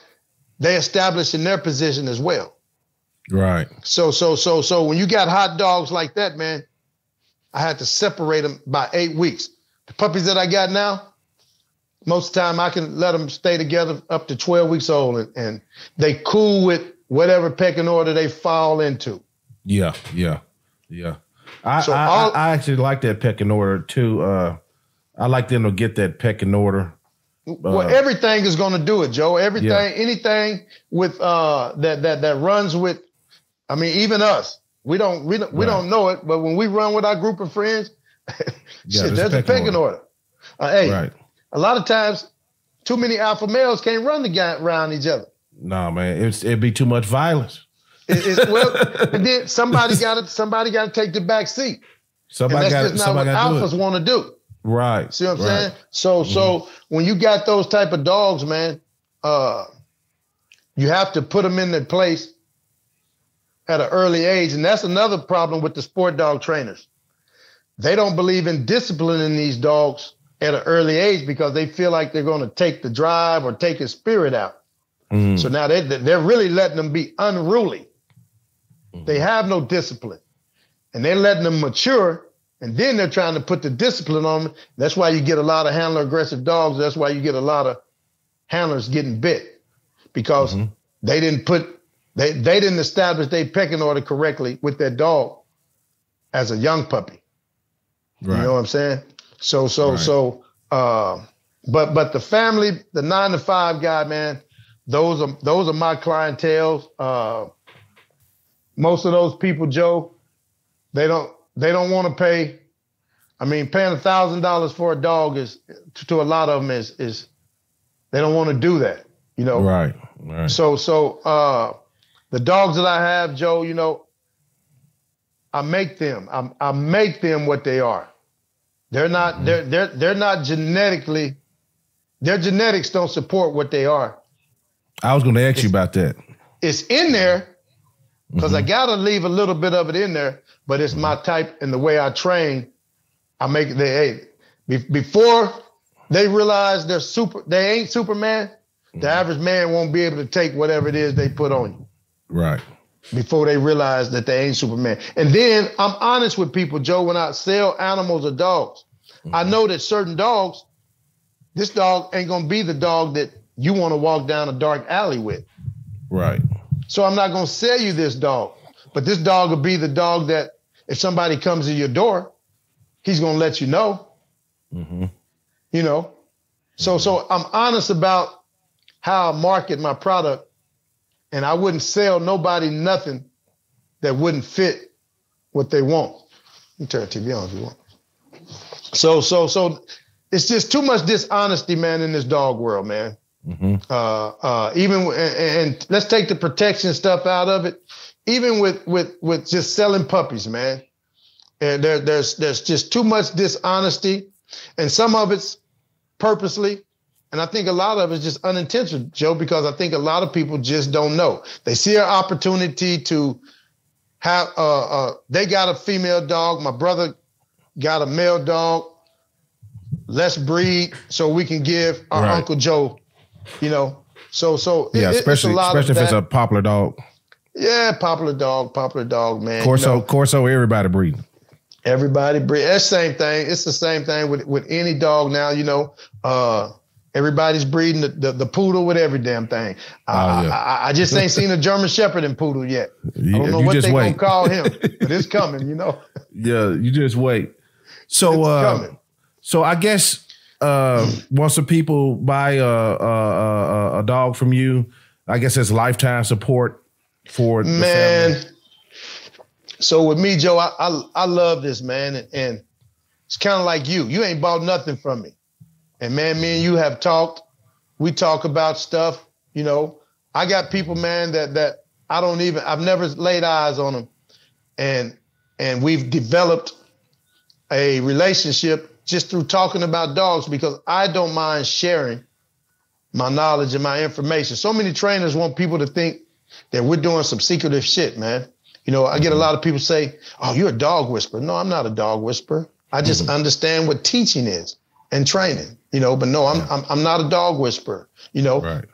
they established in their position as well. Right. So when you got hot dogs like that, man, I had to separate them by 8 weeks. The puppies that I got now, most of the time I can let them stay together up to 12 weeks old and they cool with whatever pecking order they fall into. Yeah. I actually like that pecking order too. I like them to get that pecking order. Well, everything is going to do it, Joe. Everything, anything with that runs with. I mean, even us, we don't know it, but when we run with our group of friends, shit, there's a pecking order. A lot of times, too many alpha males can't run around each other. No, man, it'd be too much violence. And then somebody got to take the back seat. That's just not what alphas want to do. Right. See what I'm saying? So when you got those type of dogs, man, you have to put them in their place at an early age. And that's another problem with the sport dog trainers. They don't believe in disciplining these dogs at an early age because they feel like they're going to take the drive or take his spirit out. So now they're really letting them be unruly. They have no discipline. And they're letting them mature. And then they're trying to put the discipline on them. That's why you get a lot of handler aggressive dogs. That's why you get a lot of handlers getting bit because they didn't establish their pecking order correctly with their dog as a young puppy. Right. You know what I'm saying? But the family, the 9 to 5 guy, man, those are my clientele. Most of those people, Joe, they don't want to pay. I mean, paying $1,000 for a dog is to a lot of them is they don't want to do that, you know. Right. So the dogs that I have, Joe, you know, I make them what they are. They're not they're not genetically. Their genetics don't support what they are. I was going to ask you about that. It's in there because I got to leave a little bit of it in there. But it's my type and the way I train. I make it. Before they realize they ain't Superman. The average man won't be able to take whatever it is they put on you. Right. Before they realize that they ain't Superman. And then I'm honest with people, Joe, when I sell animals or dogs, I know that certain dogs, this dog ain't gonna be the dog that you want to walk down a dark alley with. Right. So I'm not gonna sell you this dog, but this dog will be the dog that if somebody comes to your door, he's gonna let you know. You know, so I'm honest about how I market my product, and I wouldn't sell nobody nothing that wouldn't fit what they want. You turn the TV on if you want. So it's just too much dishonesty, man, in this dog world, man. Even and let's take the protection stuff out of it. Even with just selling puppies, man, and there's just too much dishonesty, and some of it's purposely, and I think a lot of it's just unintentional, Joe, because I think a lot of people just don't know. They see an opportunity to have they got a female dog. My brother got a male dog. Let's breed so we can give our Uncle Joe, you know. So especially if it's a popular dog. Yeah, popular dog, man. Corso, everybody breeding. Everybody breed. That's the same thing. It's the same thing with any dog now, you know. Everybody's breeding the poodle with every damn thing. I just ain't seen a German Shepherd and poodle yet. I don't know what they gonna call him, but it's coming, you know. Yeah, you just wait. So I guess once some people buy a dog from you, I guess it's lifetime support for the family. So with me, Joe, I love this, man, and it's kind of like you. You ain't bought nothing from me. And man, me and you have talked We talk about stuff. You know, I got people, man, that I've never laid eyes on them, and we've developed a relationship just through talking about dogs, because I don't mind sharing my knowledge and my information. So many trainers want people to think that we're doing some secretive shit, man. You know, I get a lot of people say, "Oh, you're a dog whisperer." No, I'm not a dog whisperer. I just understand what teaching is and training, you know, but no, I'm not a dog whisperer, you know. Right.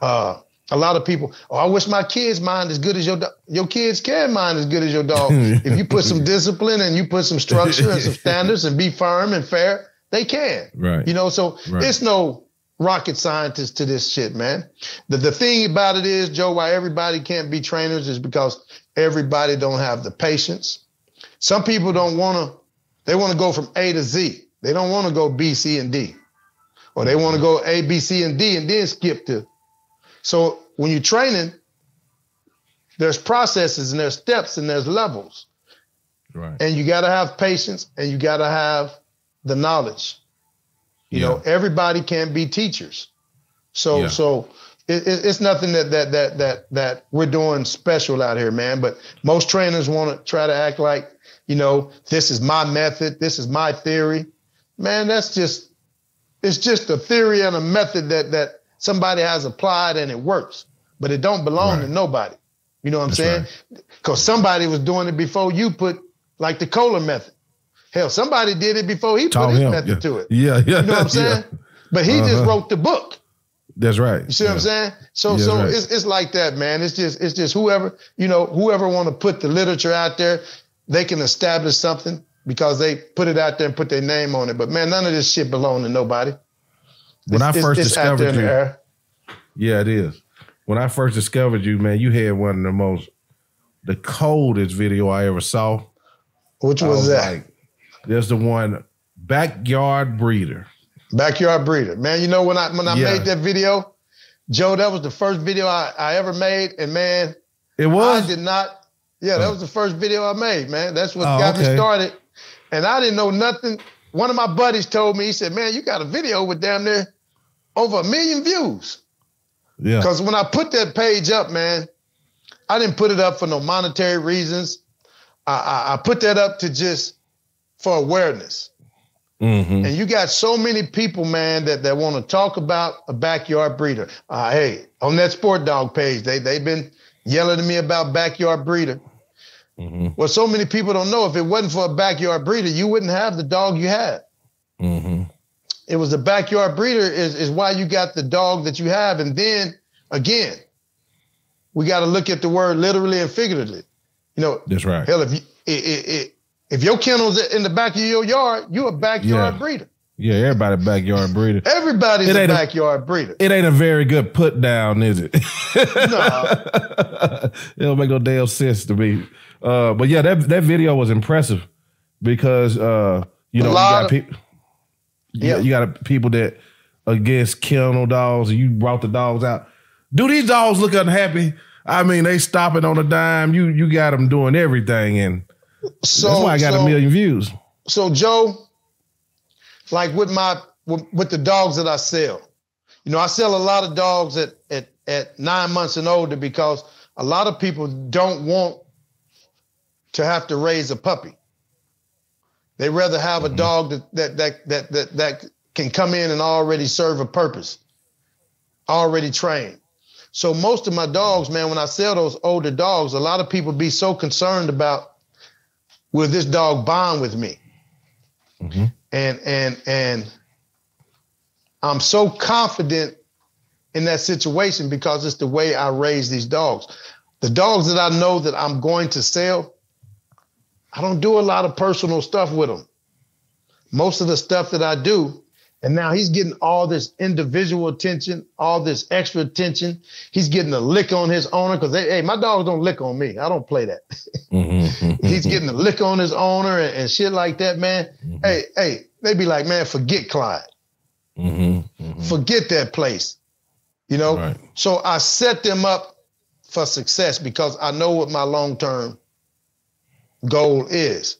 A lot of people, "Oh, I wish my kids mind as good as your dog." Your kids can mind as good as your dog. If you put some discipline and you put some structure and some standards and be firm and fair, they can. Right. You know, so it's no rocket scientist to this shit, man. The thing about it is, Joe, why everybody can't be trainers is because everybody don't have the patience. Some people they want to go from A to Z. They don't want to go B, C, and D. Or they want to go A, B, C, and D and then skip to. So when you're training, there's processes and there's steps and there's levels. Right. And you got to have patience and you got to have the knowledge. You know, everybody can't be teachers. So it's nothing that we're doing special out here, man. But most trainers want to try to act like, you know, this is my method, this is my theory. Man, it's just a theory and a method that somebody has applied and it works, but it don't belong to nobody. You know what I'm saying? Because somebody was doing it before you put, like the Kohler method. Hell, somebody did it before he put his method to it. You know what I'm saying? But he just wrote the book. That's right. You see what I'm saying? So it's like that, man. It's just whoever want to put the literature out there, they can establish something because they put it out there and put their name on it. But man, none of this shit belong to nobody. When I first discovered you, it is. When I first discovered you, man, you had one of the coldest video I ever saw. Which was that? Like, there's the one, Backyard Breeder. Backyard Breeder. Man, you know, when I made that video, Joe, that was the first video I ever made. And man, it was? I did not. Yeah, that was the first video I made, man. That's what got me started. And I didn't know nothing. One of my buddies told me, he said, "Man, you got a video with damn near over 1 million views." Yeah. Because when I put that page up, man, I didn't put it up for no monetary reasons. I put that up to just for awareness. Mm-hmm. And you got so many people, man, that want to talk about a backyard breeder. Hey, on that Sport Dog page, they've been yelling at me about backyard breeder. Mm-hmm. Well, so many people don't know, if it wasn't for a backyard breeder, you wouldn't have the dog you had. Mm-hmm. It was the backyard breeder is why you got the dog that you have. And then again, we got to look at the word literally and figuratively. You know, that's right. Hell, if your kennel's in the back of your yard, you a backyard breeder. Yeah, everybody backyard breeder. Everybody's a backyard breeder. It ain't a very good put down, is it? No. It don't make no damn sense to me. But yeah, that video was impressive because you got people. Yeah, you got people that against kennel dogs, and you brought the dogs out. Do these dogs look unhappy? I mean, they stopping on a dime. You got them doing everything, and that's why I got 1 million views. So Joe, like with the dogs that I sell, you know, I sell a lot of dogs at 9 months and older because a lot of people don't want to have to raise a puppy. They rather have a dog that can come in and already serve a purpose, already trained. So most of my dogs, man, when I sell those older dogs, a lot of people be so concerned about, will this dog bond with me? Mm-hmm. And I'm so confident in that situation because it's the way I raise these dogs. The dogs that I know that I'm going to sell, I don't do a lot of personal stuff with them. Most of the stuff that I do, and now he's getting all this individual attention, all this extra attention. He's getting a lick on his owner because, hey, my dogs don't lick on me. I don't play that. Mm-hmm. He's getting a lick on his owner and shit like that, man. Mm-hmm. Hey, they be like, man, forget Clyde. Mm-hmm. Mm-hmm. Forget that place. You know? Right. So I set them up for success because I know what my long-term goal is.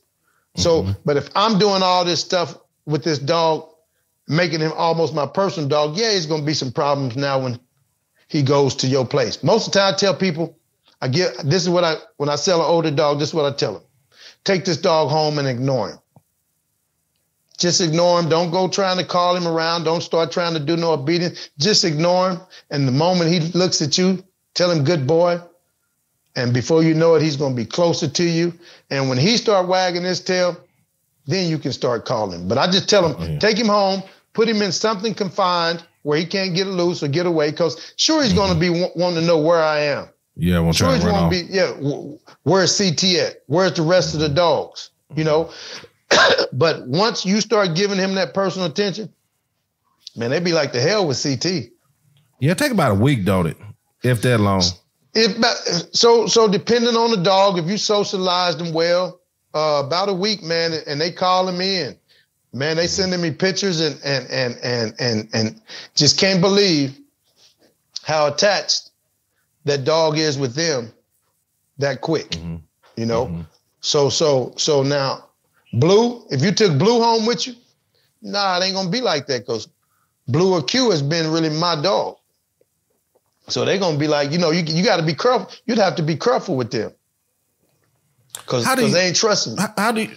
So, but if I'm doing all this stuff with this dog, making him almost my personal dog, yeah, there's going to be some problems now when he goes to your place. Most of the time I tell people, when I sell an older dog, this is what I tell them. Take this dog home and ignore him. Just ignore him. Don't go trying to call him around. Don't start trying to do no obedience. Just ignore him. And the moment he looks at you, tell him good boy. And before you know it, he's going to be closer to you. And when he start wagging his tail, then you can start calling him. But I just tell him, take him home, put him in something confined where he can't get loose or get away. Because sure, he's going to be wanting to know where I am. Yeah, I sure, he's going to be, where's CT at? Where's the rest of the dogs? You know? But once you start giving him that personal attention, man, they'd be like the hell with CT. Yeah, take about a week, don't it? If that long. So depending on the dog, if you socialize them well, about a week, man, and they calling me and man, they sending me pictures and just can't believe how attached that dog is with them that quick, you know? Mm-hmm. So now Blue, if you took Blue home with you, nah, it ain't gonna be like that because Blue or Q has been really my dog. So they're gonna be like, you know, you got to be careful. You'd have to be careful with them because they ain't trusting you. How do you?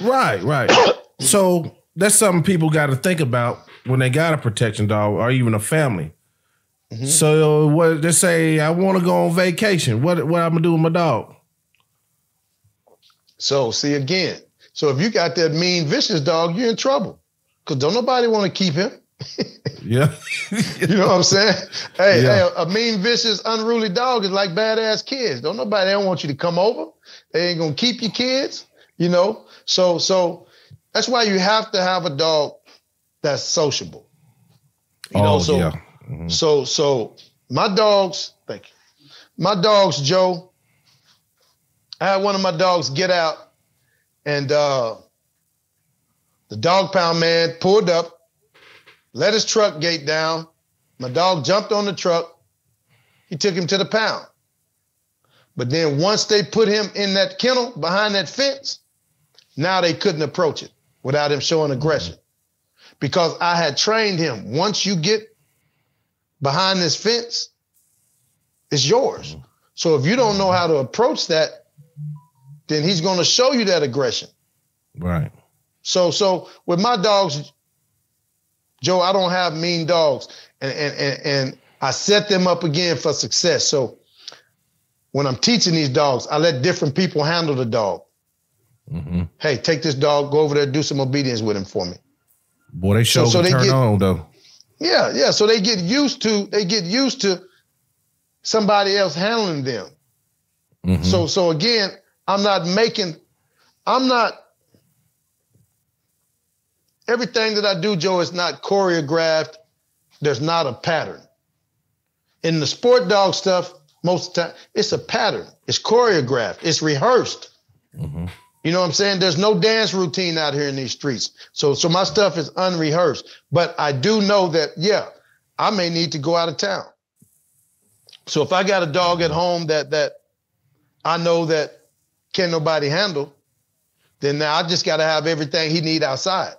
Right. So that's something people got to think about when they got a protection dog or even a family. Mm-hmm. So what they say, I want to go on vacation. What I'm gonna do with my dog? So see again. So if you got that mean, vicious dog, you're in trouble because don't nobody want to keep him. Yeah. You know what I'm saying? Hey, a mean, vicious, unruly dog is like badass kids. They don't want you to come over. They ain't going to keep your kids, you know? So that's why you have to have a dog that's sociable. You know, so my dogs, thank you. My dogs, Joe, I had one of my dogs get out and the dog pound man pulled up, let his truck gate down. My dog jumped on the truck. He took him to the pound. But then once they put him in that kennel behind that fence, now they couldn't approach it without him showing aggression. Because I had trained him. Once you get behind this fence, it's yours. So if you don't know how to approach that, then he's going to show you that aggression. Right. So with my dogs, Joe, I don't have mean dogs, and I set them up again for success. So when I'm teaching these dogs, I let different people handle the dog. Mm-hmm. Hey, take this dog, go over there, do some obedience with him for me. Boy, they show so turn on though. Yeah. So they get used to somebody else handling them. Mm-hmm. So again, everything that I do, Joe, is not choreographed. There's not a pattern. In the sport dog stuff, most of the time, it's a pattern. It's choreographed. It's rehearsed. Mm-hmm. You know what I'm saying? There's no dance routine out here in these streets. So my stuff is unrehearsed. But I do know that, I may need to go out of town. So if I got a dog at home that I know that can't nobody handle, then now I just got to have everything he need outside.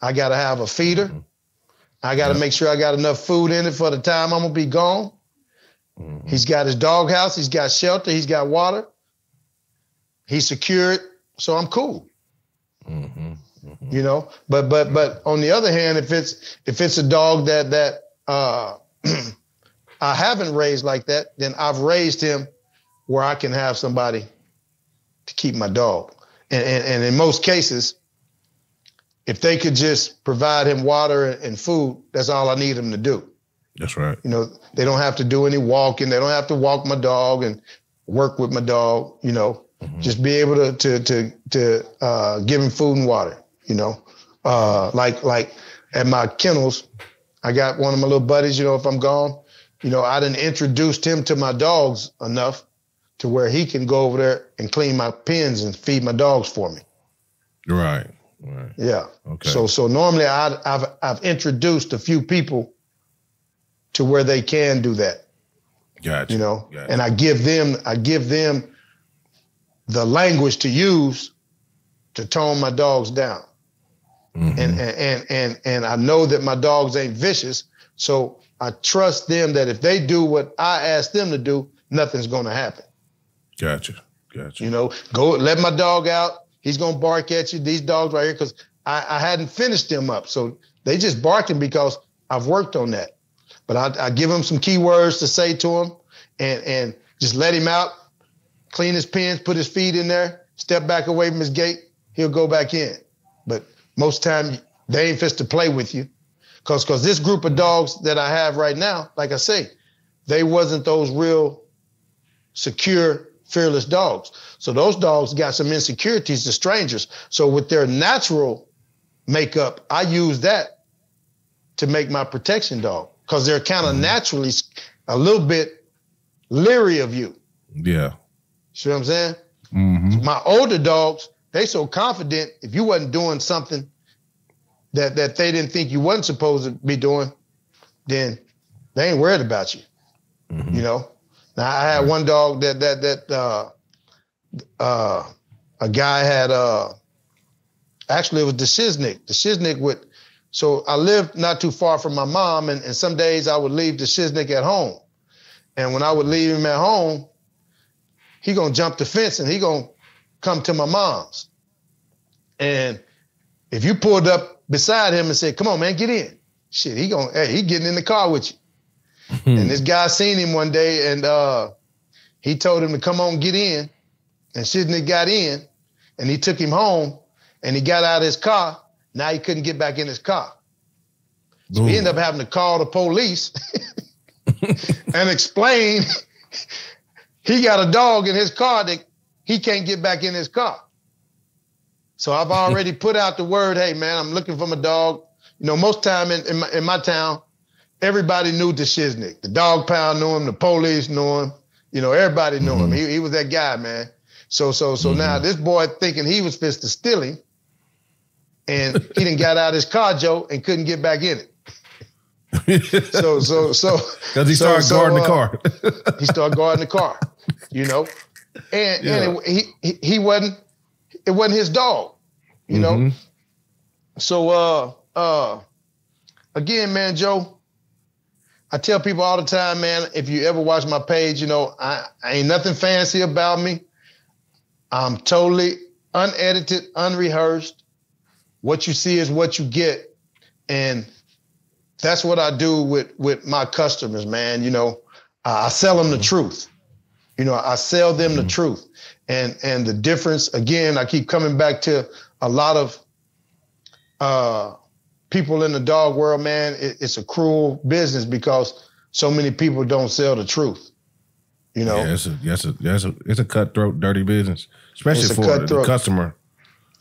I got to have a feeder. Mm-hmm. I got to make sure I got enough food in it for the time I'm going to be gone. Mm-hmm. He's got his dog house. He's got shelter. He's got water. He's secured. So I'm cool. Mm-hmm. Mm-hmm. You know, but on the other hand, if it's a dog that I haven't raised like that, then I've raised him where I can have somebody to keep my dog. And in most cases, if they could just provide him water and food, that's all I need him to do. That's right. You know, they don't have to do any walking. They don't have to walk my dog and work with my dog, you know, just be able to give him food and water, you know. Like at my kennels, I got one of my little buddies, you know, if I'm gone, you know, I done introduced him to my dogs enough to where he can go over there and clean my pens and feed my dogs for me. Right. Right. Yeah. Okay. So normally I've introduced a few people to where they can do that. Gotcha. You know, and I give them the language to use to tone my dogs down. and I know that my dogs ain't vicious, so I trust them that if they do what I ask them to do, nothing's gonna happen. Gotcha. You know, go let my dog out. He's gonna bark at you. These dogs right here, because I hadn't finished them up, so they just barking because I've worked on that. But I give him some keywords to say to him, and just let him out, clean his pens, put his feet in there, step back away from his gate. He'll go back in. But most time they ain't fit to play with you, because this group of dogs that I have right now, like I say, they wasn't those real secure, fearless dogs. So those dogs got some insecurities to strangers. So with their natural makeup, I use that to make my protection dog, because they're kind of naturally a little bit leery of you. Yeah. See what I'm saying? Mm-hmm. So my older dogs, they so confident if you wasn't doing something that they didn't think you wasn't supposed to be doing, then they ain't worried about you. Mm-hmm. You know? Now I had one dog that a guy had actually it was the Shiznik. The Shiznik would, so I lived not too far from my mom, and some days I would leave the Shiznik at home. And when I would leave him at home, he gonna jump the fence and he gonna come to my mom's. And if you pulled up beside him and said, "Come on, man, get in," shit, he getting in the car with you. And this guy seen him one day, and he told him to come on, get in. And Shiznik got in, and he took him home, and he got out of his car. Now he couldn't get back in his car. So he ended up having to call the police and explain he got a dog in his car that he can't get back in his car. So I've already put out the word, hey, man, I'm looking for my dog. You know, most time in my town, everybody knew the Shiznik. The dog pound knew him. The police knew him. You know, everybody knew him. He was that guy, man. So now this boy thinking he was fit to steal him, and he done got out of his car, Joe, and couldn't get back in it. Because he started guarding the car. He started guarding the car, you know, and he wasn't. It wasn't his dog, you know. So again, man, Joe, I tell people all the time, man, if you ever watch my page, you know, I ain't nothing fancy about me. I'm totally unedited, unrehearsed. What you see is what you get. And that's what I do with my customers, man. You know, I sell them the truth. You know, I sell them the truth. And the difference, again, I keep coming back to a lot of people in the dog world, man. It's a cruel business because so many people don't sell the truth. You know, it's a cutthroat, dirty business, especially for the customer.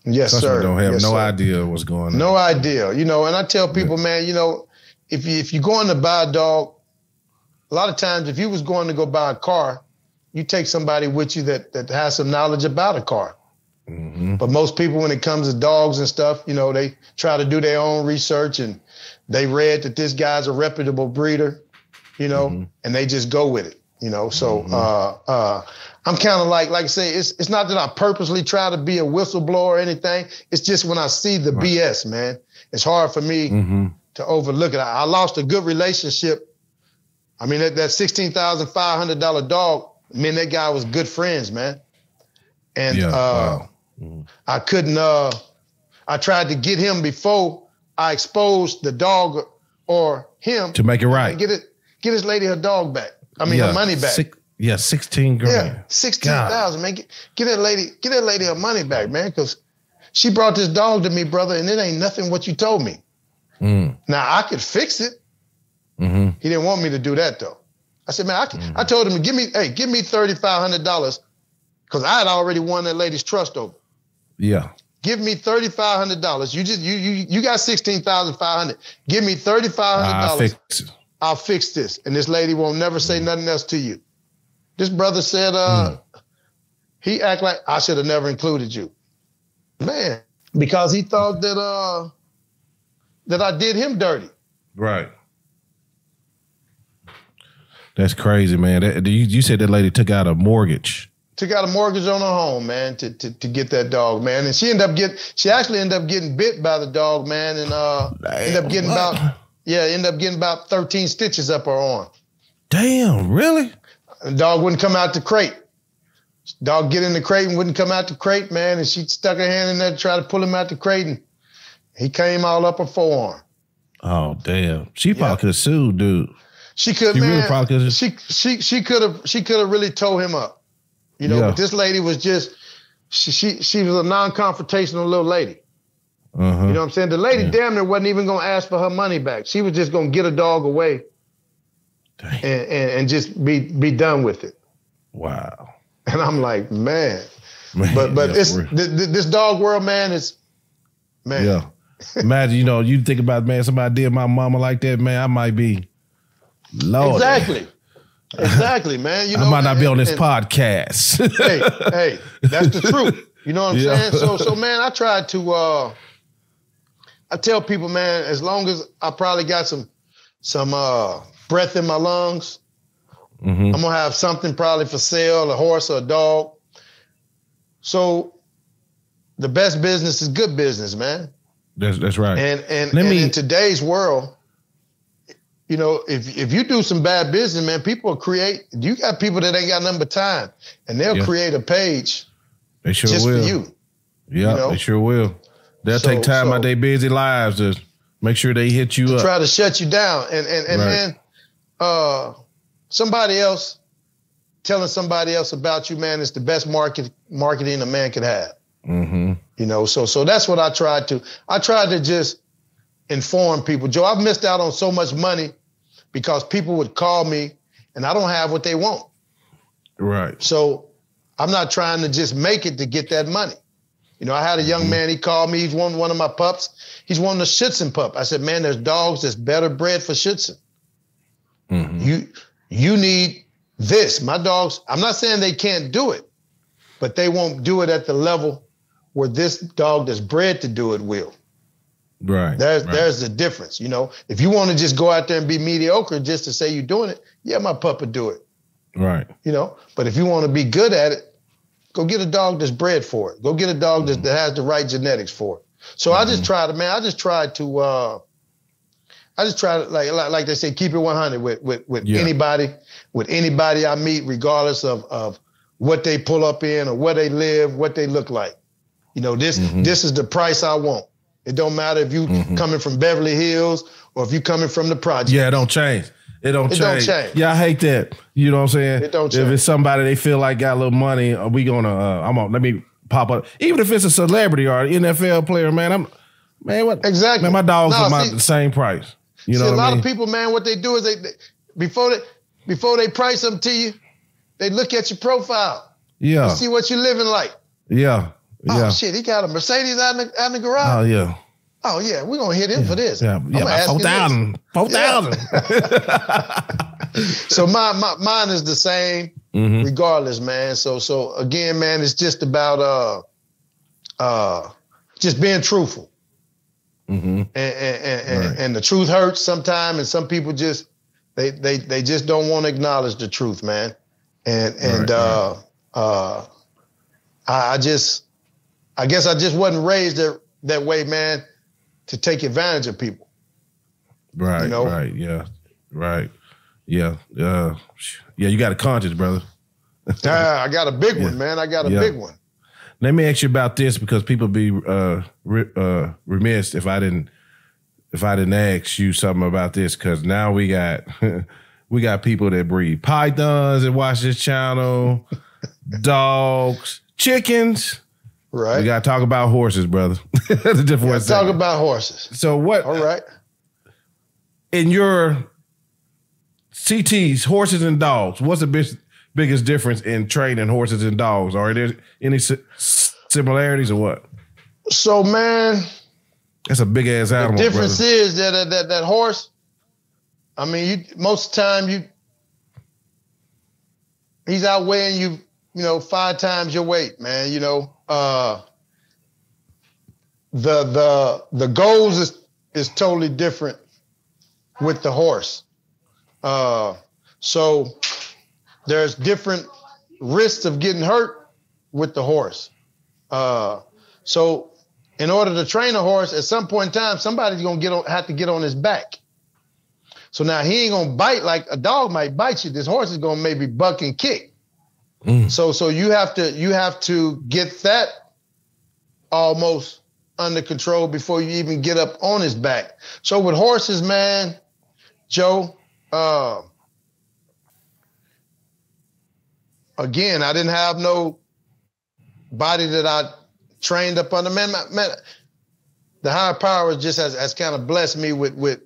Yes, customer sir. Don't have no idea what's going on. No idea. You know, and I tell people, man, you know, if you're going to buy a dog, a lot of times if you was going to go buy a car, you take somebody with you that has some knowledge about a car. But most people, when it comes to dogs and stuff, you know, they try to do their own research and they read that this guy's a reputable breeder, you know, and they just go with it, you know. So I'm kind of like I say, it's not that I purposely try to be a whistleblower or anything. It's just when I see the BS, man, it's hard for me to overlook it. I lost a good relationship. I mean, that $16,500 dog, me and that guy was good friends, man. And I couldn't, I tried to get him before I exposed the dog or him. To make it right. Get his lady her dog back. I mean, her money back. 16 grand. Yeah, 16,000, man. Get that lady her money back, man, because she brought this dog to me, brother, and it ain't nothing what you told me. Now, I could fix it. He didn't want me to do that, though. I said, man, I told him, give me $3,500 because I had already won that lady's trust over. Yeah. Give me $3,500. You got $16,500. Give me $3,500. I'll fix this. And this lady won't never say nothing else to you. This brother said, he act like I should have never included you. Man, because he thought that I did him dirty. Right. That's crazy, man. You said that lady took out a mortgage. took out a mortgage on her home, man, to get that dog, man. And she actually ended up getting bit by the dog, man, and ended up getting about 13 stitches up her arm. Damn, really? The dog wouldn't come out the crate. Dog get in the crate and wouldn't come out the crate, man, and she stuck her hand in there to try to pull him out the crate, and he came all up her forearm. Oh, damn. She probably could have sued, dude. She could, man. Really she could have really towed him up. You know, but this lady was just, she was a non-confrontational little lady. You know what I'm saying? The lady damn near wasn't even going to ask for her money back. She was just going to get a dog away and just be done with it. Wow. And I'm like, man. But it's this dog world, man, is, man. Yeah. Imagine, you know, you think about, man, somebody did my mama like that, man, I might be, Lord. Exactly, man. You know, I might not be on this podcast. hey, that's the truth. You know what I'm saying? So, man, I try to, I tell people, man, as long as I probably got some breath in my lungs, I'm going to have something probably for sale, a horse or a dog. So the best business is good business, man. That's right. And in today's world, you know, if you do some bad business, man, people create. You got people that ain't got nothing but time, and they'll create a page. They sure just will. For you. Yeah, you know? They sure will. They'll take time out their busy lives to make sure they hit you up. Try to shut you down, and right. Man, somebody else telling somebody else about you, man, is the best marketing a man could have. You know, so that's what I tried to just inform people. Joe, I've missed out on so much money because people would call me and I don't have what they want. Right. So I'm not trying to just make it to get that money. You know, I had a young man, he called me, he's one of my pups. He's one of the Schutzen pup. I said, man, there's dogs that's better bred for Schutzen. You need this. My dogs, I'm not saying they can't do it, but they won't do it at the level where this dog that's bred to do it will. Right. There's the difference. You know, if you want to just go out there and be mediocre just to say you're doing it, yeah, my pup would do it. Right. You know, but if you want to be good at it, go get a dog that's bred for it. Go get a dog that has the right genetics for it. So I just try to, like they say, keep it 100 with anybody I meet, regardless of what they pull up in or where they live, what they look like. You know, this is the price I want. It don't matter if you coming from Beverly Hills or if you coming from the project. Yeah, it don't change. It don't change. Yeah, I hate that. You know what I'm saying? It don't change. If it's somebody they feel like got a little money, are we gonna? Let me pop up. Even if it's a celebrity or an NFL player, man. What? Exactly. Man, my dogs are the same price. You know, a lot of people, man, what they do is they before they price them to you, they look at your profile. Yeah. And see what you're living like. Yeah. Oh, shit, he got a Mercedes out in the garage. Oh, yeah. Oh, yeah, we're going to hit him for this. Yeah, 4,000. 4,000. So mine is the same regardless, man. So again, man, it's just about just being truthful. And the truth hurts sometimes, and some people just, they just don't want to acknowledge the truth, man. I guess I just wasn't raised that way, man, to take advantage of people. Right, you know? Right, yeah, right. Yeah, yeah, you got a conscience, brother. I got a big one, man. I got a big one. Let me ask you about this because people be remiss if I didn't ask you something about this because now we got people that breed pythons that watch this channel, dogs, chickens. Right. We got to talk about horses, brother. Talk about horses. So what? All right. In your CTs, horses and dogs, what's the biggest difference in training horses and dogs? Are there any similarities or what? So, man. That's a big-ass animal, the difference is that horse, I mean, most of the time, he's outweighing you, 5 times your weight, man, the goals is totally different with the horse. So there's different risks of getting hurt with the horse. So in order to train a horse, at some point in time, somebody's gonna have to get on his back. So now he ain't gonna bite like a dog might bite you. This horse is gonna maybe buck and kick. So you have to get that almost under control before you even get up on his back. So with horses, man, Joe, again, I didn't have no body that I trained up under. Man, the higher power just has kind of blessed me with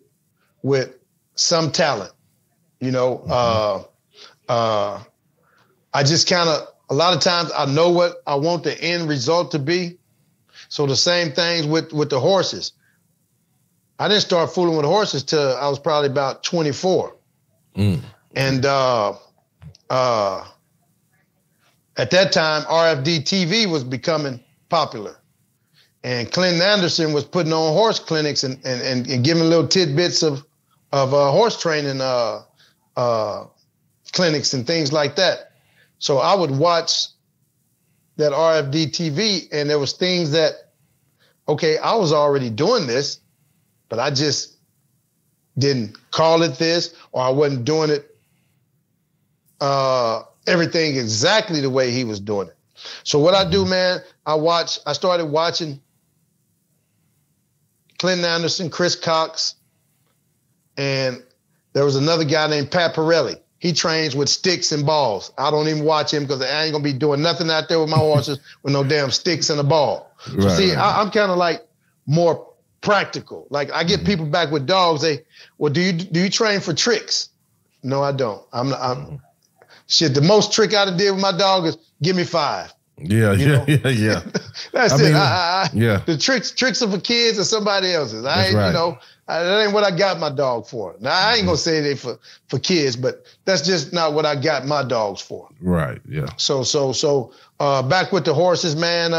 some talent. You know, I just kind of, a lot of times I know what I want the end result to be. So the same things with the horses. I didn't start fooling with horses till I was probably about 24. And at that time, RFD TV was becoming popular. And Clinton Anderson was putting on horse clinics and giving little tidbits of horse training clinics and things like that. So I would watch that RFD TV, and there was things that, okay, I was already doing this, but I just didn't call it this, or I wasn't doing it everything exactly the way he was doing it. So what I do, man, I started watching Clinton Anderson, Chris Cox, and there was another guy named Pat Pirelli. He trains with sticks and balls. I don't even watch him because I ain't gonna be doing nothing out there with my horses with no damn sticks and a ball. So see, I'm kind of like more practical. Like I get people back with dogs. Well, do you train for tricks? No, I don't. Shit. The most trick I did with my dog is give me 5. Yeah. That's it. The tricks are for kids or somebody else's. That ain't what I got my dog for. Now I ain't gonna say they for kids, but that's just not what I got my dogs for. Right. Yeah. So back with the horses, man.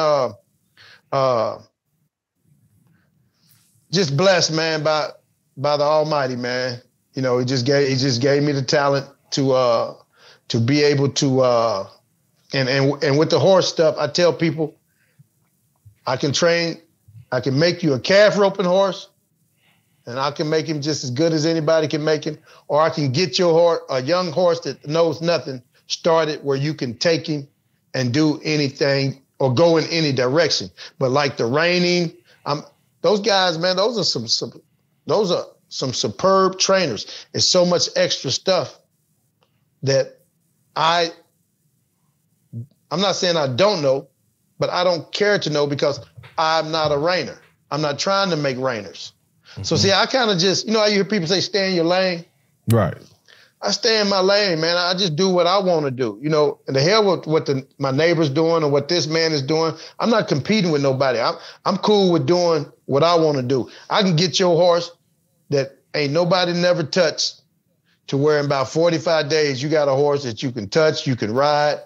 Just blessed, man, by the Almighty, man. You know, he just gave me the talent to be able to and with the horse stuff, I tell people I can make you a calf roping horse, and I can make him just as good as anybody can make him, or I can get your horse, a young horse that knows nothing, started where you can take him and do anything or go in any direction. But like the reining, those guys, man, those are some superb trainers. It's so much extra stuff that I'm not saying I don't know, but I don't care to know because I'm not a reiner. I'm not trying to make reiners. So see, I kind of just, how you hear people say, stay in your lane? Right. I stay in my lane, man. I just do what I want to do. And the hell with what my neighbor's doing or what this man is doing. I'm not competing with nobody. I'm cool with doing what I want to do. I can get your horse that ain't nobody never touched to where in about 45 days, you got a horse that you can touch, you can ride,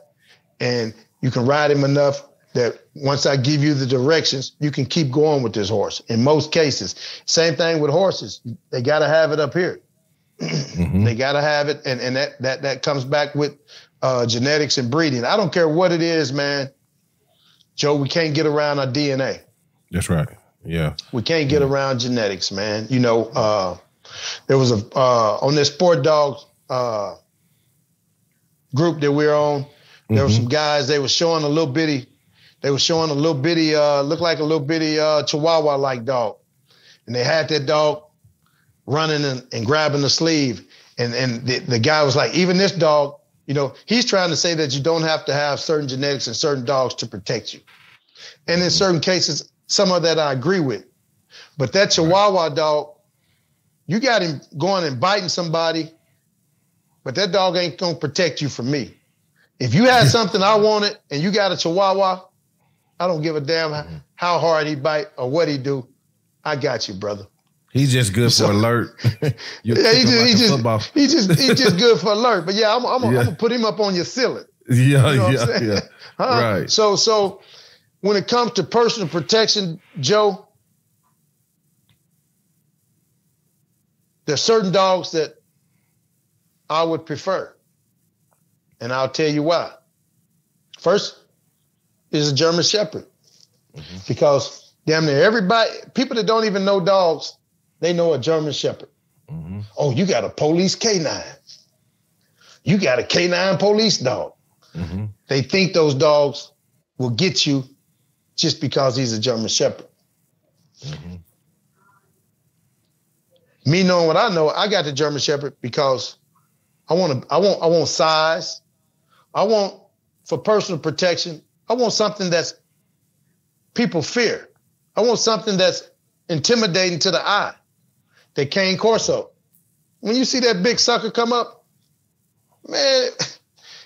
and you can ride him enough that once I give you the directions, you can keep going with this horse in most cases. Same thing with horses. They got to have it up here. They got to have it. And that comes back with genetics and breeding. I don't care what it is, man. Joe, we can't get around our DNA. That's right. Yeah. We can't get around genetics, man. There was on this Sport Dogs group that we're on, there were some guys, they were showing a little bitty, looked like a little bitty Chihuahua-like dog. And they had that dog running and grabbing the sleeve. And the guy was like, even this dog, he's trying to say that you don't have to have certain genetics and certain dogs to protect you. And in certain cases, some of that I agree with. But that Chihuahua dog, you got him going and biting somebody, but that dog ain't going to protect you from me. If you had something I wanted and you got a Chihuahua, I don't give a damn how hard he bite or what he do. I got you, brother. He's just good for alert. He's just good for alert. But yeah, I'm gonna put him up on your ceiling. Yeah. Right. So when it comes to personal protection, Joe, there's certain dogs that I would prefer. And I'll tell you why. First is a German Shepherd. Because damn near everybody, people that don't even know dogs, they know a German Shepherd. Oh, you got a police canine. You got a canine police dog. They think those dogs will get you just because he's a German Shepherd. Me knowing what I know, I got the German Shepherd because I want size. I want, for personal protection, I want something that's people fear. I want something that's intimidating to the eye. The Cane Corso. When you see that big sucker come up, man,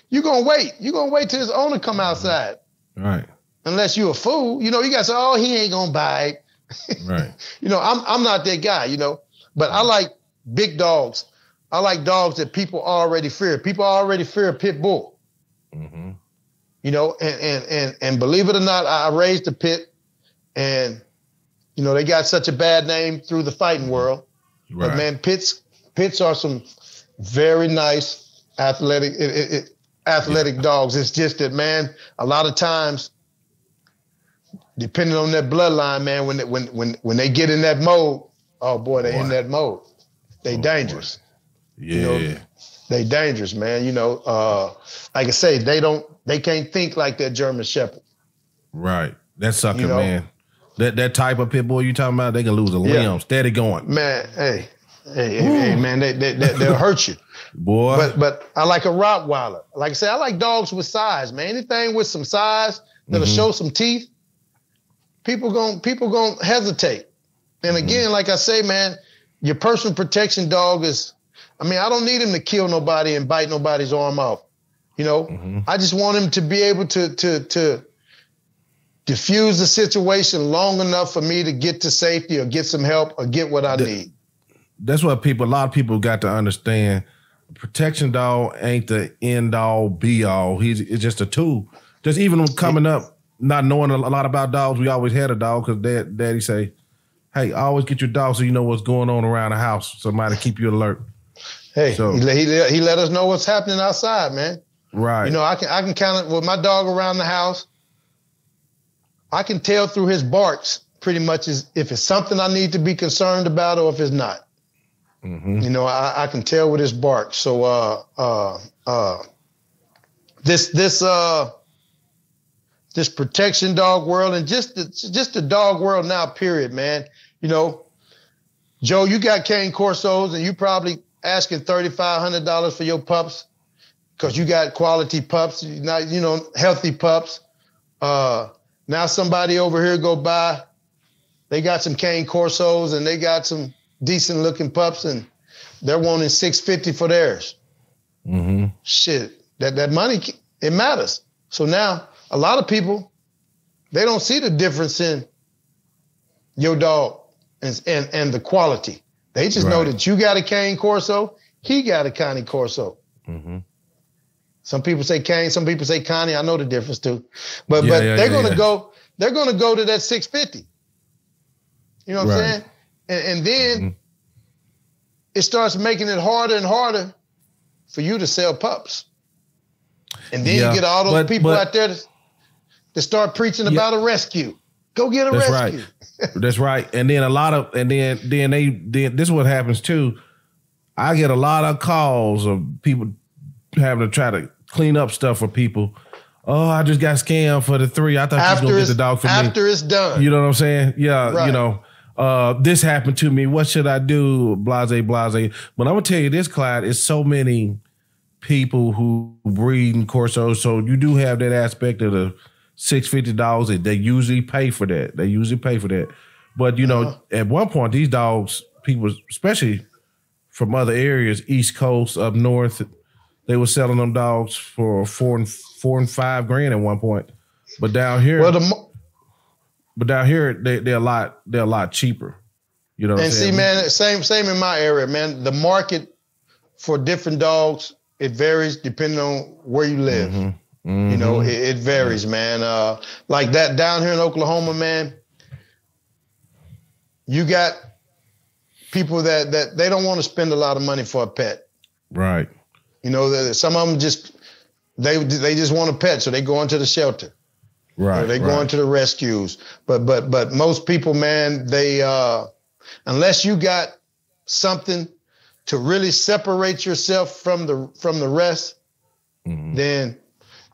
you're going to wait. You're going to wait till his owner come outside. Right. Unless you're a fool. You know, you got to say, oh, he ain't going to bite. Right. You know, I'm not that guy, you know. But I like big dogs. I like dogs that people already fear. People already fear a pit bull. You know, and believe it or not, I raised a pit, and you know they got such a bad name through the fighting world. Right. But man, pits are some very nice athletic dogs. It's just that, man, a lot of times, depending on that bloodline, man, when they get in that mode, oh boy, they in that mode. They dangerous. Yeah. You know, they dangerous, man. You know, like I say, they can't think like that German Shepherd. Right. That sucker, man. That type of pit bull you talking about, they can lose a limb. Steady going. Man, hey, man, they'll hurt you. Boy. But I like a Rottweiler. Like I said, I like dogs with size, man. Anything with some size that'll show some teeth, people gon' hesitate. And again, like I say, man, your personal protection dog is, I mean, I don't need him to kill nobody and bite nobody's arm off. You know, I just want him to be able to diffuse the situation long enough for me to get to safety or get some help or get what I need. That's what a lot of people got to understand. Protection dog ain't the end all be all. It's just a tool. Just even coming up, not knowing a lot about dogs, we always had a dog because daddy say, hey, always get your dog so you know what's going on around the house. Somebody to keep you alert. Hey, so, he let us know what's happening outside, man. Right. You know, I can count it with my dog around the house. I can tell through his barks pretty much if it's something I need to be concerned about or if it's not. You know, I can tell with his barks. So this protection dog world and just the dog world now, period, man. You know, Joe, you got Cane Corsos and you probably asking $3,500 for your pups because you got quality pups, not, you know, healthy pups. Now somebody over here go by, they got some Cane Corsos and they got some decent looking pups and they're wanting $650 for theirs. Shit, that money, it matters. So now a lot of people, they don't see the difference in your dog and the quality. They just know that you got a Cane Corso, he got a Cane Corso. Some people say Cane, some people say Connie. I know the difference too. But they're gonna go to that $650. You know what I'm saying? And then it starts making it harder and harder for you to sell pups. And then you get all those people out there that start preaching about a rescue. Go get a rescue. Right. That's right. And then then this is what happens too. I get a lot of calls of people having to try to clean up stuff for people. Oh, I just got scammed for the 3. I thought you was gonna get the dog for me. After it's done. You know what I'm saying? Yeah, you know, this happened to me. What should I do? Blase. But I'm gonna tell you this, Clyde, it's so many people who breed in Corsos, so you do have that aspect of the $650 and they usually pay for that. But you know, at one point, these dogs, people, especially from other areas, East Coast, up north, they were selling them dogs for $4 and $5 at one point. But down here, they're a lot cheaper. You know what I'm saying? And see, man, same in my area, man. The market for different dogs, it varies depending on where you live. You know, it varies, man. Like that down here in Oklahoma, man, you got people that they don't want to spend a lot of money for a pet. Right. You know, some of them just They just want a pet, so they go into the shelter. Right. They go into the rescues. But most people, man, they unless you got something to really separate yourself from the rest, then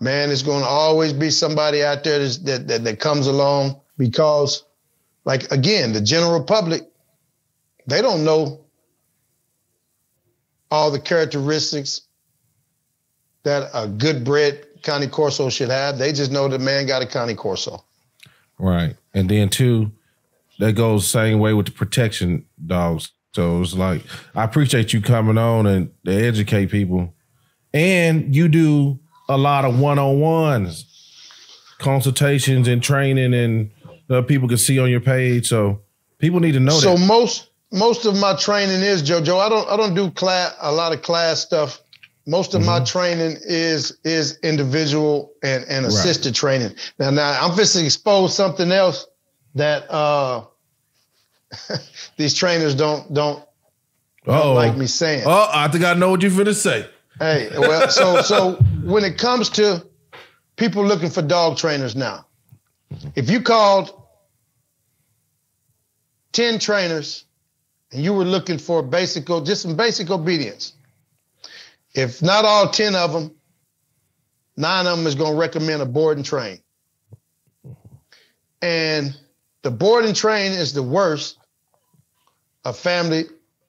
man, it's going to always be somebody out there that comes along because, like, again, the general public, they don't know all the characteristics that a good bred Cane Corso should have. They just know the man got a Cane Corso. Right. And then too, that goes the same way with the protection dogs. So it's like, I appreciate you coming on and to educate people. And you do a lot of one-on-ones, consultations and training, and people can see on your page. So people need to know that. So most of my training is, JoJo, I don't do a lot of class stuff. Most of my training is individual and assisted training. Now I'm just to expose something else that these trainers don't like me saying. Oh, I think I know what you're finna say. Hey, well, so when it comes to people looking for dog trainers now, if you called 10 trainers and you were looking for just some basic obedience, if not all 10 of them, 9 of them is going to recommend a board and train. And the board and train is the worst a family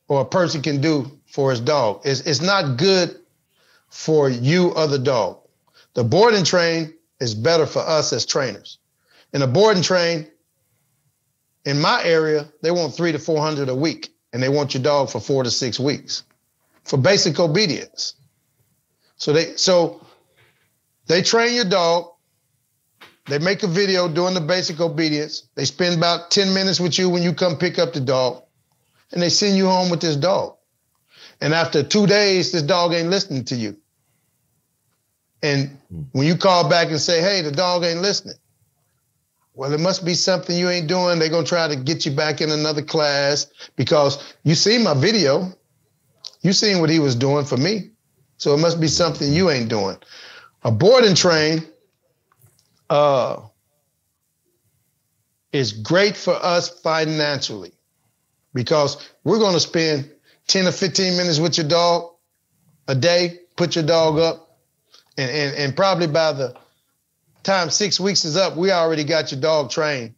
or a person can do for his dog. It's not good for you or the dog. The board and train is better for us as trainers. And a board and train, in my area, they want $300 to $400 a week, and they want your dog for 4 to 6 weeks for basic obedience. So they train your dog. They make a video doing the basic obedience. They spend about 10 minutes with you when you come pick up the dog, and they send you home with this dog. And after 2 days, this dog ain't listening to you. And when you call back and say, hey, the dog ain't listening, well, it must be something you ain't doing. They're going to try to get you back in another class because you seen my video. You seen what he was doing for me. So it must be something you ain't doing. A board and train is great for us financially because we're going to spend 10 or 15 minutes with your dog a day, put your dog up, and probably by the time 6 weeks is up, we already got your dog trained.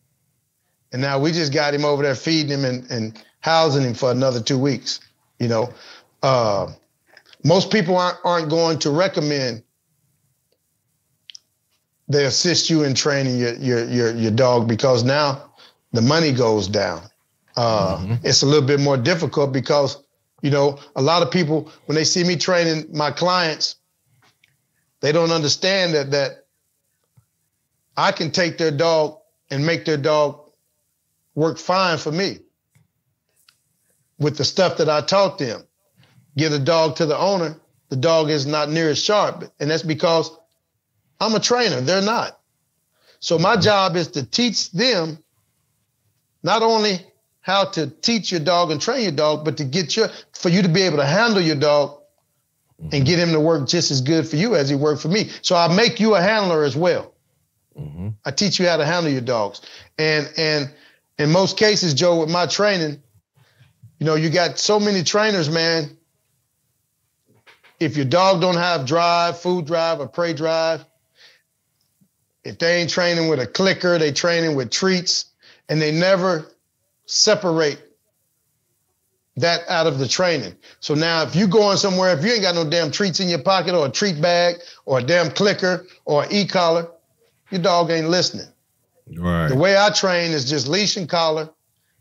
And now we just got him over there feeding him and housing him for another 2 weeks. You know, most people aren't going to recommend they assist you in training your dog because now the money goes down. It's a little bit more difficult because, you know, a lot of people, when they see me training my clients, they don't understand that I can take their dog and make their dog work fine for me with the stuff that I taught them. Get a dog to the owner, the dog is not near as sharp. And that's because I'm a trainer, they're not. So my job is to teach them not only how to teach your dog and train your dog, but to for you to be able to handle your dog and get him to work just as good for you as he worked for me. So I make you a handler as well. I teach you how to handle your dogs. And in most cases, Joe, with my training, you know, you got so many trainers, man. If your dog don't have drive, food drive or prey drive, if they ain't training with a clicker, they training with treats, and they never separate that out of the training. So now if you going somewhere, if you ain't got no damn treats in your pocket or a treat bag or a damn clicker or an e-collar, your dog ain't listening. Right. The way I train is just leash and collar.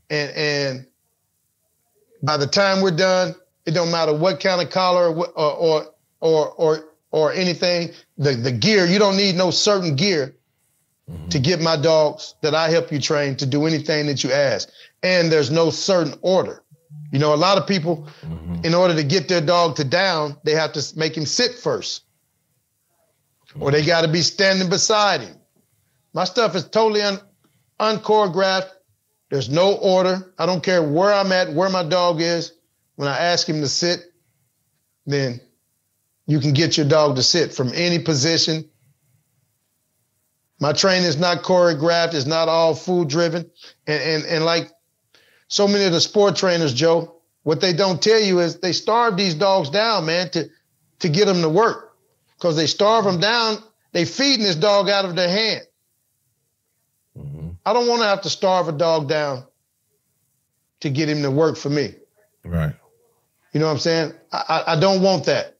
And by the time we're done, it don't matter what kind of collar or anything, the gear, you don't need no certain gear to get my dogs that I help you train to do anything that you ask. And there's no certain order. You know, a lot of people, in order to get their dog to down, they have to make him sit first. Or they got to be standing beside him. My stuff is totally unchoreographed. There's no order. I don't care where I'm at, where my dog is. When I ask him to sit, then you can get your dog to sit from any position. My training is not choreographed. It's not all food driven. And like so many of the sport trainers, Joe, what they don't tell you is they starve these dogs down, man, to get them to work. Because they starve them down, they feeding this dog out of their hand. Mm-hmm. I don't want to have to starve a dog down to get him to work for me. Right. You know what I'm saying? I don't want that.